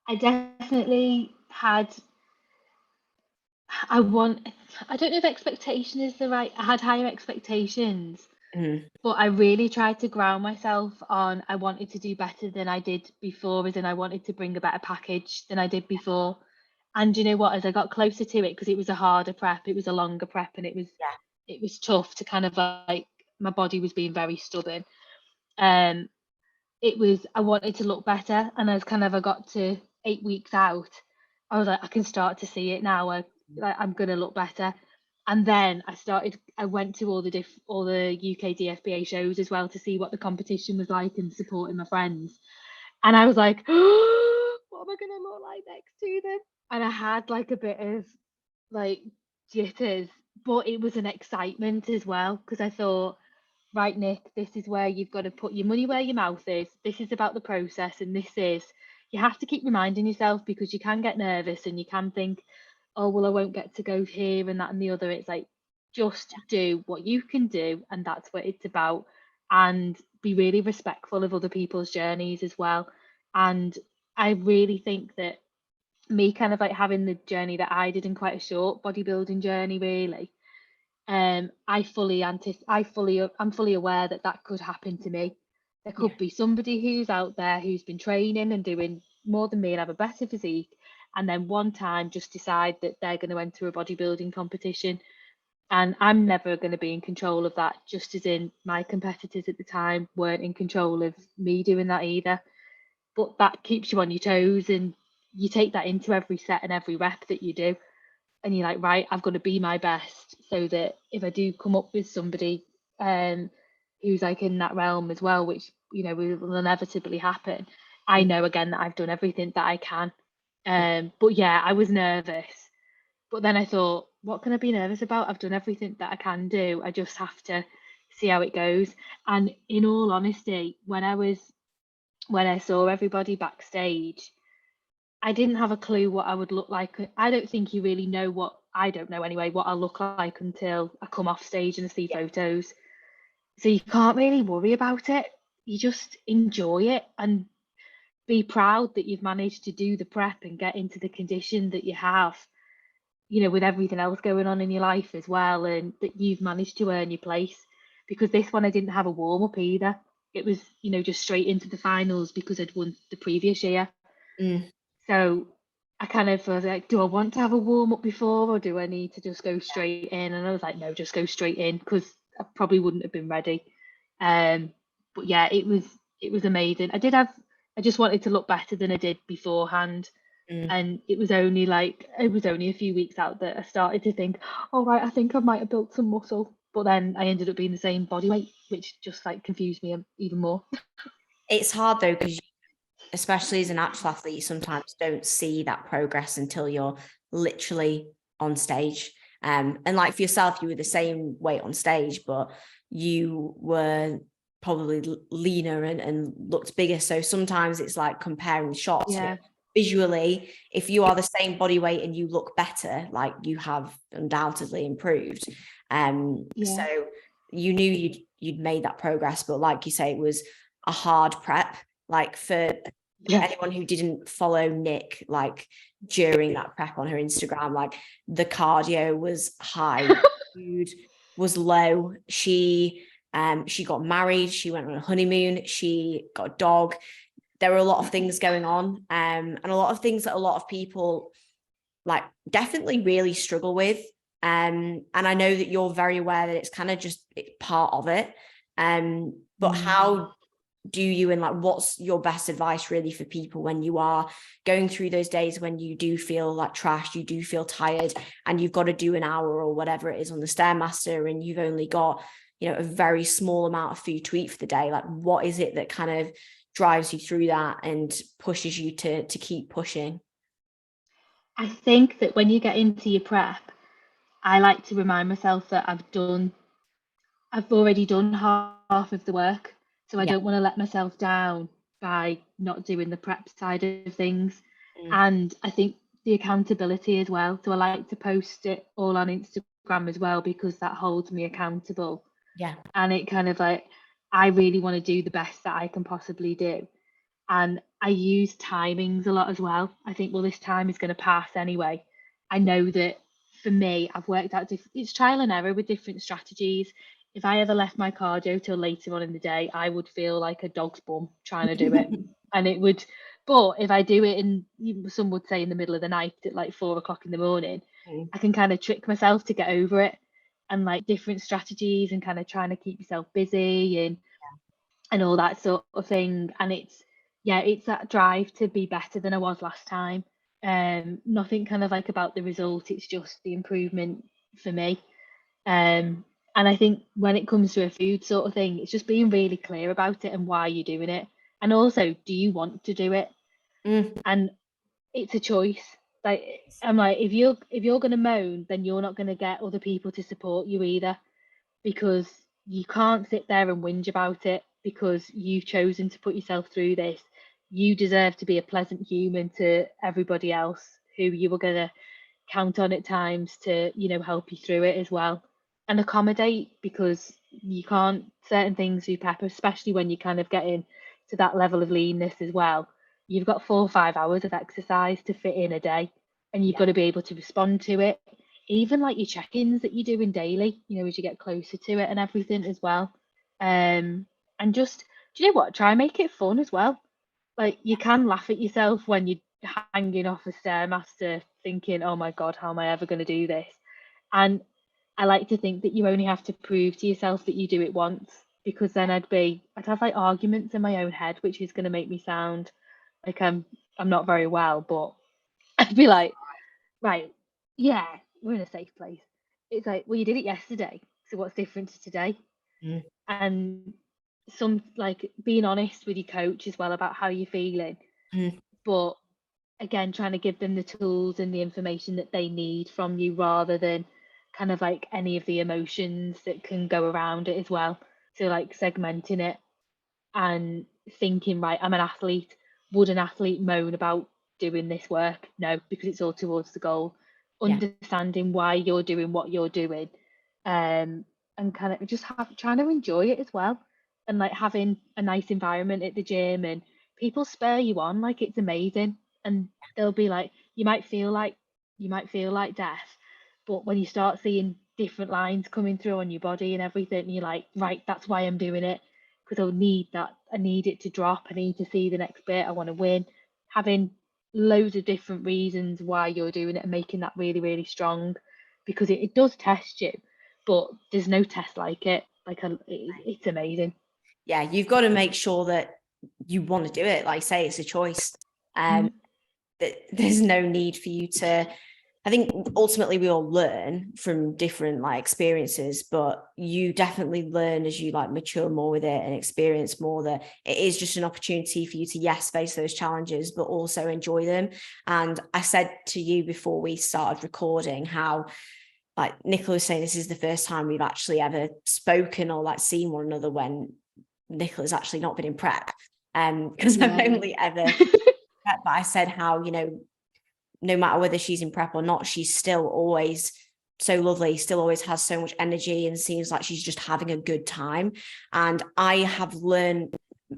I definitely had, I don't know if expectation is the right, I had higher expectations, but I really tried to ground myself on, I wanted to do better than I did before, as in I wanted to bring a better package than I did before. And you know what, as I got closer to it, because it was a harder prep, it was a longer prep, and it was tough to kind of like, my body was being very stubborn. I wanted to look better, and as kind of I got to 8 weeks out, I was like, I can start to see it now. I'm gonna look better. And then I went to all the UKDBA shows as well to see what the competition was like and supporting my friends. And I was like, oh, what am I gonna look like next to them? And I had like a bit of like jitters, but it was an excitement as well, because I thought, right, Nick, this is where you've got to put your money where your mouth is. This is about the process, and you have to keep reminding yourself, because you can get nervous and you can think, oh, well, I won't get to go here and that and the other. It's like, just do what you can do, and that's what it's about. And be really respectful of other people's journeys as well. And I really think that me kind of like having the journey that I did, in quite a short bodybuilding journey, really, I'm fully aware that that could happen to me. There could be somebody who's out there who's been training and doing more than me and have a better physique, and then one time just decide that they're going to enter a bodybuilding competition, and I'm never going to be in control of that, just as in my competitors at the time weren't in control of me doing that either. But that keeps you on your toes, and you take that into every set and every rep that you do, and you're like, right, I've got to be my best, so that if I do come up with somebody who's like in that realm as well, which will inevitably happen, I know again that I've done everything that I can. But yeah, I was nervous, but then I thought, what can I be nervous about? I've done everything that I can do. I just have to see how it goes. And in all honesty, when I saw everybody backstage, I didn't have a clue what I would look like. I don't think you really know I don't know anyway, what I look like until I come off stage and see photos. So you can't really worry about it. You just enjoy it and be proud that you've managed to do the prep and get into the condition that you have, with everything else going on in your life as well, and that you've managed to earn your place. Because this one, I didn't have a warm up either. It was, just straight into the finals because I'd won the previous year. So I kind of was like, do I want to have a warm up before, or do I need to just go straight in? And I was like, no, just go straight in, because I probably wouldn't have been ready. But yeah, it was amazing. I just wanted to look better than I did beforehand. And it was only a few weeks out that I started to think, oh right, I think I might have built some muscle. But then I ended up being the same body weight, which just like confused me even more. It's hard though, because especially as a natural athlete, you sometimes don't see that progress until you're literally on stage. And like for yourself, you were the same weight on stage, but you were probably leaner and looked bigger. So sometimes it's like comparing shots. Yeah. Visually, if you are the same body weight and you look better, like you have undoubtedly improved. So you knew you'd made that progress, but like you say, it was a hard prep. Like for anyone who didn't follow Nick, like during that prep on her Instagram, like the cardio was high, food was low. She got married, she went on a honeymoon, she got a dog. There were a lot of things going on, and a lot of things that a lot of people like definitely really struggle with. And I know that you're very aware that it's kind of just part of it. But how do you, and like what's your best advice really for people when you are going through those days when you do feel like trash, you do feel tired, and you've got to do an hour or whatever it is on the Stairmaster, and you've only got a very small amount of food to eat for the day? Like, what is it that kind of drives you through that and pushes you to keep pushing? I think that when you get into your prep, I like to remind myself that I've done I've already done half of the work, so I Yeah. don't want to let myself down by not doing the prep side of things. Mm. And I think the accountability as well. So I like to post it all on Instagram as well, because that holds me accountable. Yeah. And it kind of like, I really want to do the best that I can possibly do. And I use timings a lot as well. I think, well, this time is going to pass anyway. I know that for me, I've worked out it's trial and error with different strategies. If I ever left my cardio till later on in the day, I would feel like a dog's bum trying to do it. And it would, but if I do it in, some would say in the middle of the night at like 4 o'clock in the morning, I can kind of trick myself to get over it. And like different strategies and kind of trying to keep yourself busy and all that sort of thing. And it's that drive to be better than I was last time. Nothing kind of like about the result, it's just the improvement for me. And I think when it comes to a food sort of thing, it's just being really clear about it and why you're doing it. And also, do you want to do it? And it's a choice. Like, I'm like, if you're gonna moan, then you're not gonna get other people to support you either, because you can't sit there and whinge about it because you've chosen to put yourself through this. You deserve to be a pleasant human to everybody else who you were going to count on at times to, help you through it as well, and accommodate, because you can't, certain things do pepper, especially when you're kind of getting to that level of leanness as well. You've got 4 or 5 hours of exercise to fit in a day, and you've got to be able to respond to it, even like your check-ins that you're doing daily, as you get closer to it and everything as well. And just, do you know what? Try and make it fun as well. Like, you can laugh at yourself when you're hanging off a stairmaster thinking, oh my God, how am I ever going to do this? And I like to think that you only have to prove to yourself that you do it once, because then I'd have like arguments in my own head, which is going to make me sound like I'm not very well, but I'd be like, right, yeah, we're in a safe place. It's like, well, you did it yesterday, so what's different to today? Mm. And some, like, being honest with your coach as well about how you're feeling, Mm. but again, trying to give them the tools and the information that they need from you, rather than kind of like any of the emotions that can go around it as well. So like segmenting it and thinking, right, I'm an athlete. Would an athlete moan about doing this work? No, because it's all towards the goal. Yeah. Understanding why you're doing what you're doing, and kind of just trying to enjoy it as well, and like having a nice environment at the gym, and people spur you on like it's amazing, and they'll be like, you might feel like death, but when you start seeing different lines coming through on your body and everything, you're like, right, that's why I'm doing it, because I need that. I need it to drop. I need to see the next bit. I want to win. Having loads of different reasons why you're doing it and making that really, really strong, because it does test you, but there's no test like it. It's amazing. Yeah, you've got to make sure that you want to do it. Like, say, it's a choice. That there's no need for you to, I think ultimately we all learn from different like experiences, but you definitely learn as you like mature more with it and experience more, that it is just an opportunity for you to, yes, face those challenges, but also enjoy them. And I said to you before we started recording how, like Nicola was saying, this is the first time we've actually ever spoken or like seen one another when Nicola's actually not been in prep. Because I've only ever prep, but I said how, no matter whether she's in prep or not, she's still always so lovely, still always has so much energy and seems like she's just having a good time. And I have learned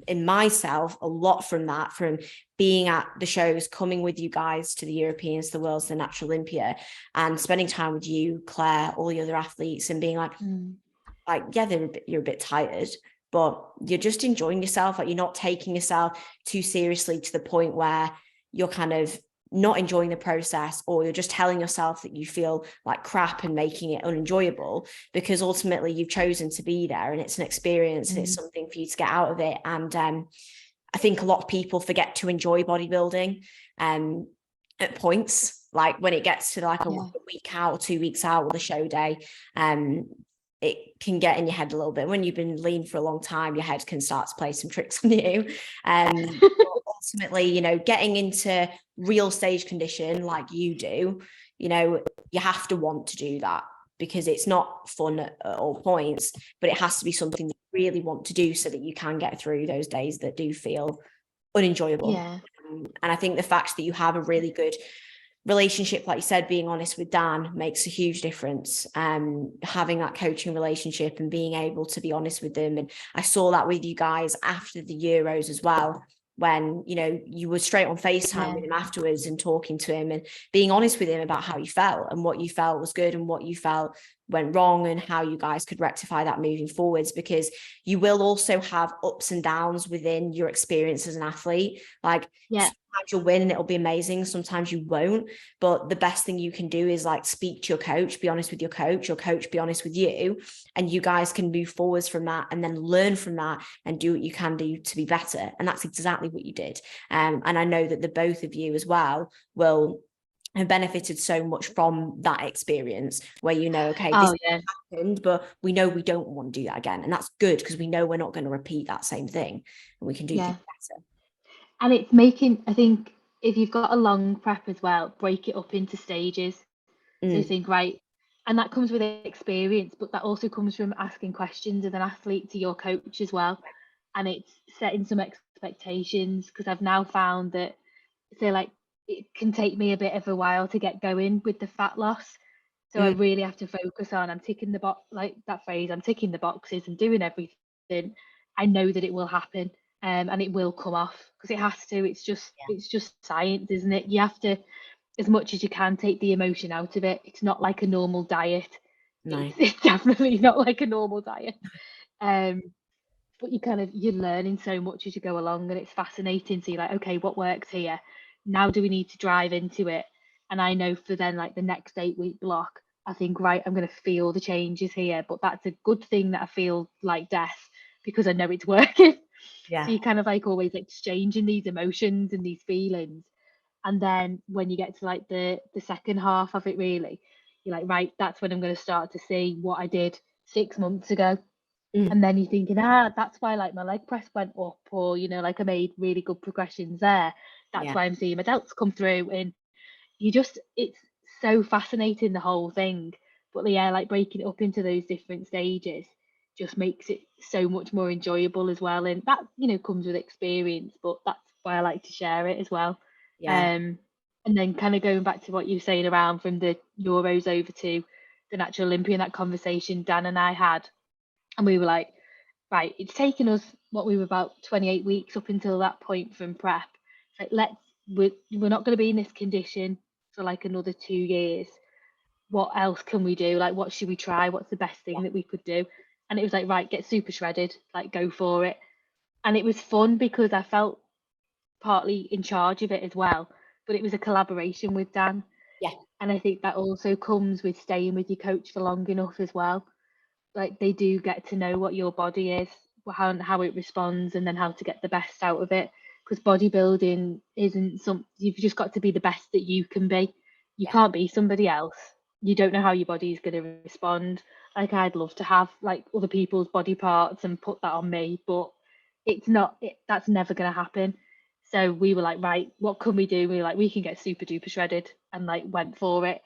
in myself a lot from that, from being at the shows, coming with you guys to the Europeans, the Worlds, the Natural Olympia, and spending time with you, Claire, all the other athletes, and being like, yeah, you're a bit tired, but you're just enjoying yourself. Like, you're not taking yourself too seriously to the point where you're kind of not enjoying the process, or you're just telling yourself that you feel like crap and making it unenjoyable, because ultimately you've chosen to be there and it's an experience and it's something for you to get out of it. And I think a lot of people forget to enjoy bodybuilding at points, like when it gets to like a week out or 2 weeks out or the show day. It can get in your head a little bit. When you've been lean for a long time, your head can start to play some tricks on you. Ultimately, getting into real stage condition like you do, you have to want to do that. because it's not fun at all points, but it has to be something that you really want to do so that you can get through those days that do feel unenjoyable. Yeah. And I think the fact that you have a really good relationship, like you said, being honest with Dan makes a huge difference. Having that coaching relationship and being able to be honest with them. And I saw that with you guys after the Euros as well, when, you know, you were straight on FaceTime with him afterwards and talking to him and being honest with him about how you felt and what you felt was good and what you felt went wrong and how you guys could rectify that moving forwards, because you will also have ups and downs within your experience as an athlete. Like, sometimes you'll win and it'll be amazing, sometimes you won't, but the best thing you can do is like speak to your coach, be honest with your coach be honest with you, and you guys can move forwards from that and then learn from that and do what you can do to be better. And that's exactly what you did. And I know that the both of you as well will have benefited so much from that experience where, you know, okay, this happened, but we know we don't want to do that again. And that's good, because we know we're not going to repeat that same thing and we can do things better. And it's making, I think, if you've got a long prep as well, break it up into stages. So you think, right, and that comes with experience, but that also comes from asking questions as an athlete to your coach as well. And it's setting some expectations, because I've now found that, say, like, it can take me a bit of a while to get going with the fat loss. So I really have to focus on, I'm ticking the box, like that phrase, I'm ticking the boxes and doing everything. I know that it will happen, and it will come off, because it has to. It's just science, isn't it? You have to, as much as you can, take the emotion out of it. It's not like a normal diet. No. It's definitely not like a normal diet. But you're learning so much as you go along, and it's fascinating to see, like, okay, what works here? Now do we need to drive into it? And I know for then, like, the next 8-week block, I think, right, I'm going to feel the changes here, but that's a good thing that I feel like death, because I know it's working. So you're kind of like always exchanging these emotions and these feelings. And then when you get to like the second half of it, really, you're like, right, that's when I'm going to start to see what I did 6 months ago. And then you're thinking, that's why, like, my leg press went up, or, you know, like, I made really good progressions there. That's why I'm seeing my delts come through. And it's so fascinating, the whole thing. But like, breaking it up into those different stages just makes it so much more enjoyable as well. And that, you know, comes with experience, but that's why I like to share it as well. And then kind of going back to what you were saying around from the Euros over to the Natural Olympia, and that conversation Dan and I had, and we were like, right, it's taken us we were about 28 weeks up until that point from prep. It's like, we're not going to be in this condition for like another 2 years. What else can we do? Like, what should we try? What's the best thing that we could do? And it was like, right, get super shredded, like, go for it. And it was fun because I felt partly in charge of it as well, but it was a collaboration with Dan. And I think that also comes with staying with your coach for long enough as well. Like, they do get to know what your body is, how it responds, and then how to get the best out of it. Because bodybuilding isn't you've just got to be the best that you can be. You can't be somebody else. You don't know how your body is going to respond. Like, I'd love to have like other people's body parts and put that on me, but that's never going to happen. So we were like, right, what can we do? We were like, we can get super duper shredded, and like went for it.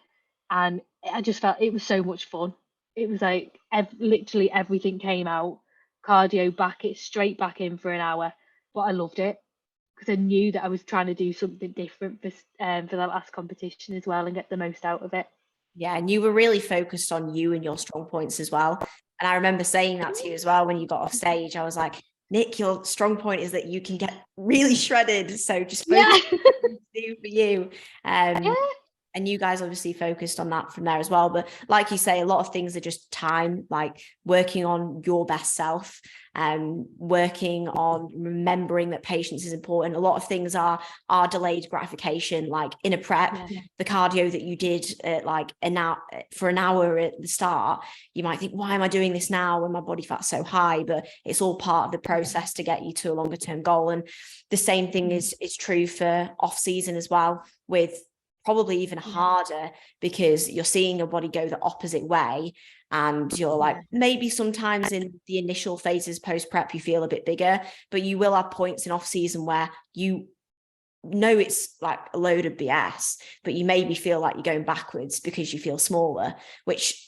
And I just felt it was so much fun. It was like literally everything came out. Cardio straight back in for an hour, but I loved it because I knew that I was trying to do something different for the last competition as well and get the most out of it. Yeah, and you were really focused on you and your strong points as well. And I remember saying that to you as well when you got off stage. I was like, Nick, your strong point is that you can get really shredded. So just focus on what you do for you. And you guys obviously focused on that from there as well. But like you say, a lot of things are just time, like working on your best self, working on remembering that patience is important. A lot of things are delayed gratification, like in a prep, the cardio that you did like for an hour at the start, you might think, why am I doing this now when my body fat's so high? But it's all part of the process to get you to a longer term goal. And the same thing is true for off season as well, with probably even harder, because you're seeing your body go the opposite way, and you're like, maybe sometimes in the initial phases post prep you feel a bit bigger, but you will have points in off season where you know it's like a load of BS, but you maybe feel like you're going backwards because you feel smaller, which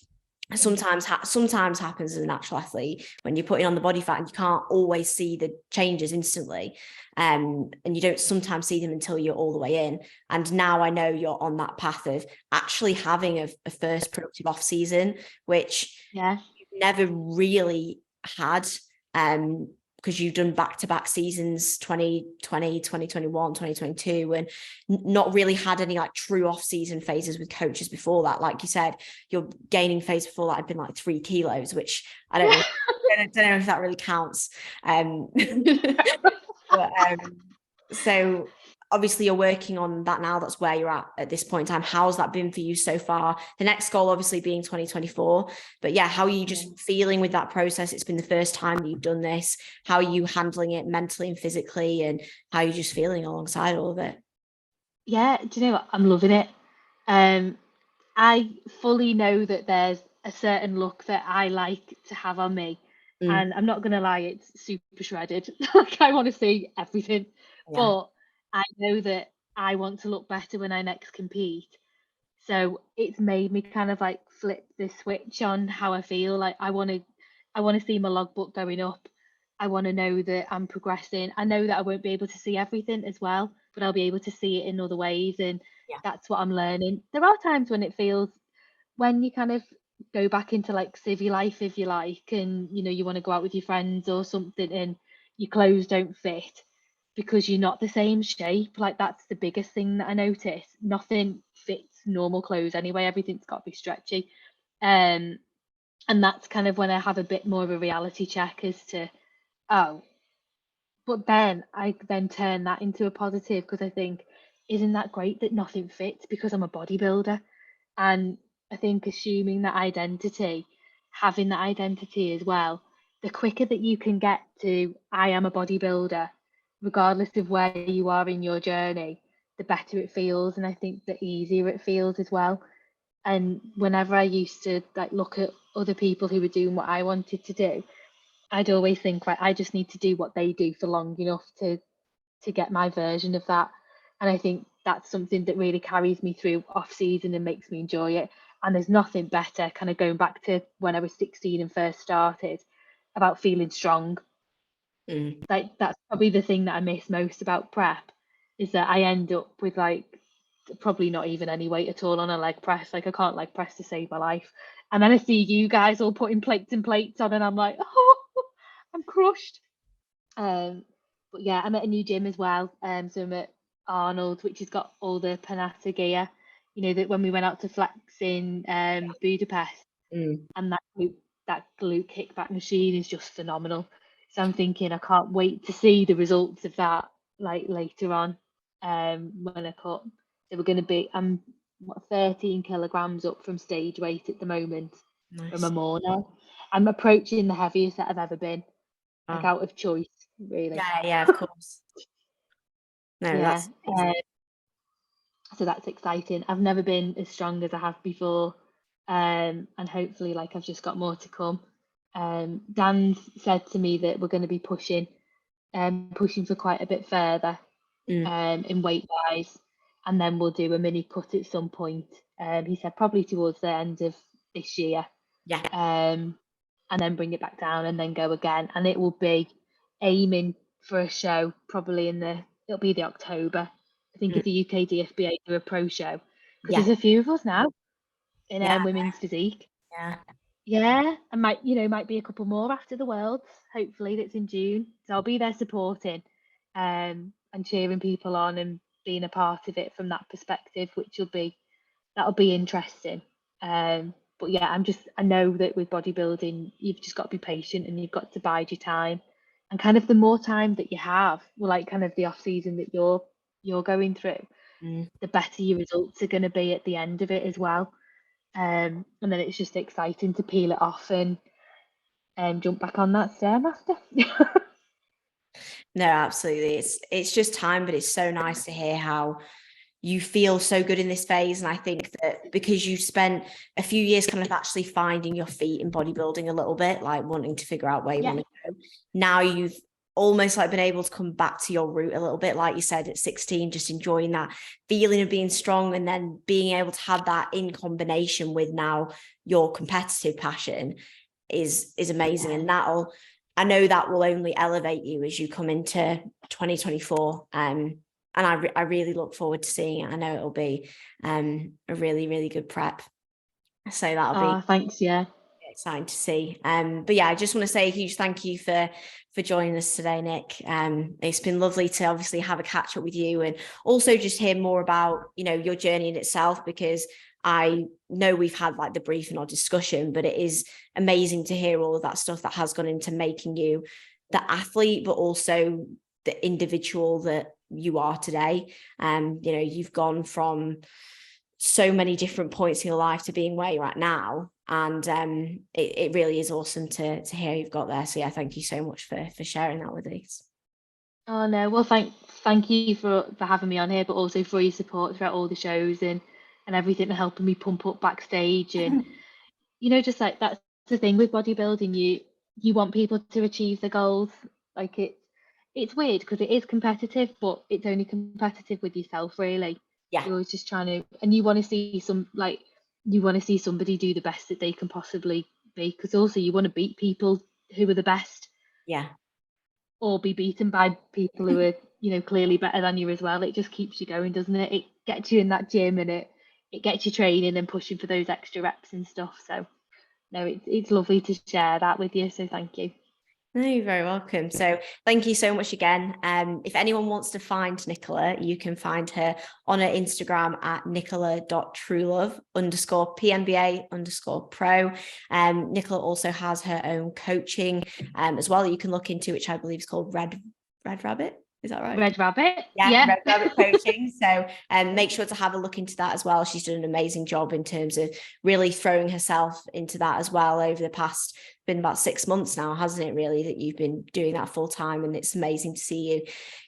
sometimes happens as a natural athlete when you're putting on the body fat and you can't always see the changes instantly. And you don't sometimes see them until you're all the way in. And now I know you're on that path of actually having a first productive off season, which you've never really had, because you've done back-to-back seasons, 2020, 2021, 2022, and not really had any like true off-season phases with coaches before that. Like you said, your gaining phase before that had been like 3 kilos, which I don't know, don't know if that really counts. So obviously you're working on that now. That's where you're at this point in time. How's that been for you so far? The next goal obviously being 2024, but yeah, how are you just feeling with that process? It's been the first time that you've done this. How are you handling it mentally and physically, and how are you just feeling alongside all of it? Yeah, do you know what? I'm loving it. I fully know that there's a certain look that I like to have on me. And I'm not going to lie, it's super shredded. Like I want to see everything. But I know that I want to look better when I next compete. So it's made me kind of like flip the switch on how I feel. Like I want to see my logbook going up. I want to know that I'm progressing. I know that I won't be able to see everything as well, but I'll be able to see it in other ways. And that's what I'm learning. There are times when it feels, when you kind of go back into like civvy life, if you like, and you want to go out with your friends or something and your clothes don't fit because you're not the same shape. Like that's the biggest thing that I notice. Nothing fits normal clothes anyway. Everything's got to be stretchy. And that's kind of when I have a bit more of a reality check as to, oh, but then I then turn that into a positive, because I think, isn't that great that nothing fits because I'm a bodybuilder? And I think assuming that identity, having that identity as well, the quicker that you can get to, I am a bodybuilder, regardless of where you are in your journey, the better it feels. And I think the easier it feels as well. And whenever I used to like look at other people who were doing what I wanted to do, I'd always think, right, I just need to do what they do for long enough to get my version of that. And I think that's something that really carries me through off season and makes me enjoy it. And there's nothing better, kind of going back to when I was 16 and first started, about feeling strong. Like that's probably the thing that I miss most about prep, is that I end up with like probably not even any weight at all on a leg press. Like I can't leg press to save my life. And then I see you guys all putting plates and plates on, and I'm like, oh, I'm crushed. But yeah, I'm at a new gym as well. So I'm at Arnold, which has got all the Panata gear. That when we went out to flex in Budapest, and that glute kickback machine is just phenomenal. So I'm thinking I can't wait to see the results of that like later on, when I cut. So we're going to be, I'm 13 kilograms up from stage weight at the moment. Nice. From a morning. I'm approaching the heaviest that I've ever been, like out of choice, really. Yeah, of course. No, yeah. So that's exciting. I've never been as strong as I have before, and hopefully, like, I've just got more to come. Dan said to me that we're going to be pushing for quite a bit further, in weight wise, and then we'll do a mini cut at some point. He said probably towards the end of this year. Yeah. And then bring it back down and then go again, and it will be aiming for a show probably it'll be the October. I think it's the UKDBA do a pro show, because there's a few of us now in women's physique. Yeah, and might be a couple more after the Worlds, hopefully, that's in June. So I'll be there supporting and cheering people on and being a part of it from that perspective, which that'll be interesting. But yeah, I know that with bodybuilding, you've just got to be patient and you've got to bide your time. And kind of the more time that you have, well, like kind of the off season that you're going through, the better your results are going to be at the end of it as well. And then it's just exciting to peel it off and jump back on that Stairmaster. No, absolutely. It's just time, but it's so nice to hear how you feel so good in this phase. And I think that because you spent a few years kind of actually finding your feet in bodybuilding a little bit, like wanting to figure out where you want to go. Now you've almost like been able to come back to your root a little bit, like you said, at 16, just enjoying that feeling of being strong, and then being able to have that in combination with now your competitive passion is amazing. And I know that will only elevate you as you come into 2024. And I really look forward to seeing it. I know it'll be a really, really good prep. So that'll be thanks. Yeah. exciting to see. But yeah, I just want to say a huge thank you for joining us today, Nick. It's been lovely to obviously have a catch up with you, and also just hear more about, you know, your journey in itself, because I know we've had like the briefing or discussion, but it is amazing to hear all of that stuff that has gone into making you the athlete, but also the individual that you are today. You know, you've gone from so many different points in your life to being where you're at now. And it really is awesome to hear you've got there. So yeah, thank you so much for sharing that with us. Oh no, well thank you for having me on here, but also for your support throughout all the shows and everything, and helping me pump up backstage. And you know, just like that's the thing with bodybuilding, you want people to achieve their goals. Like it's weird because it is competitive, but it's only competitive with yourself, really. Yeah. You're always just trying to, and you want to see somebody do the best that they can possibly be, because also you want to beat people who are the best. Yeah. Or be beaten by people who are, you know, clearly better than you as well. It just keeps you going, doesn't it? It gets you in that gym, and it gets you training and pushing for those extra reps and stuff. So no, it's lovely to share that with you. So thank you. No, you're very welcome. So thank you so much again. If anyone wants to find Nicola, you can find her on her Instagram at nicola.truelove _PNBA _pro. Nicola also has her own coaching as well that you can look into, which I believe is called Red Rabbit. Is that right? Red Rabbit. Yeah. Red Rabbit coaching. So make sure to have a look into that as well. She's done an amazing job in terms of really throwing herself into that as well over the past, been about 6 months now, hasn't it, really, that you've been doing that full time. And it's amazing to see you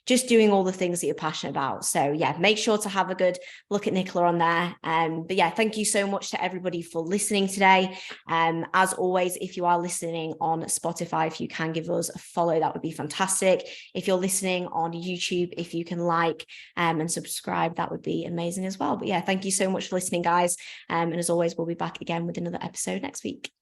just doing all the things that you're passionate about. So yeah, make sure to have a good look at Nicola on there. But yeah, thank you so much to everybody for listening today. As always, if you are listening on Spotify, if you can give us a follow, that would be fantastic. If you're listening on YouTube, if you can like and subscribe, that would be amazing as well. But yeah, thank you so much for listening, guys. And as always, we'll be back again with another episode next week.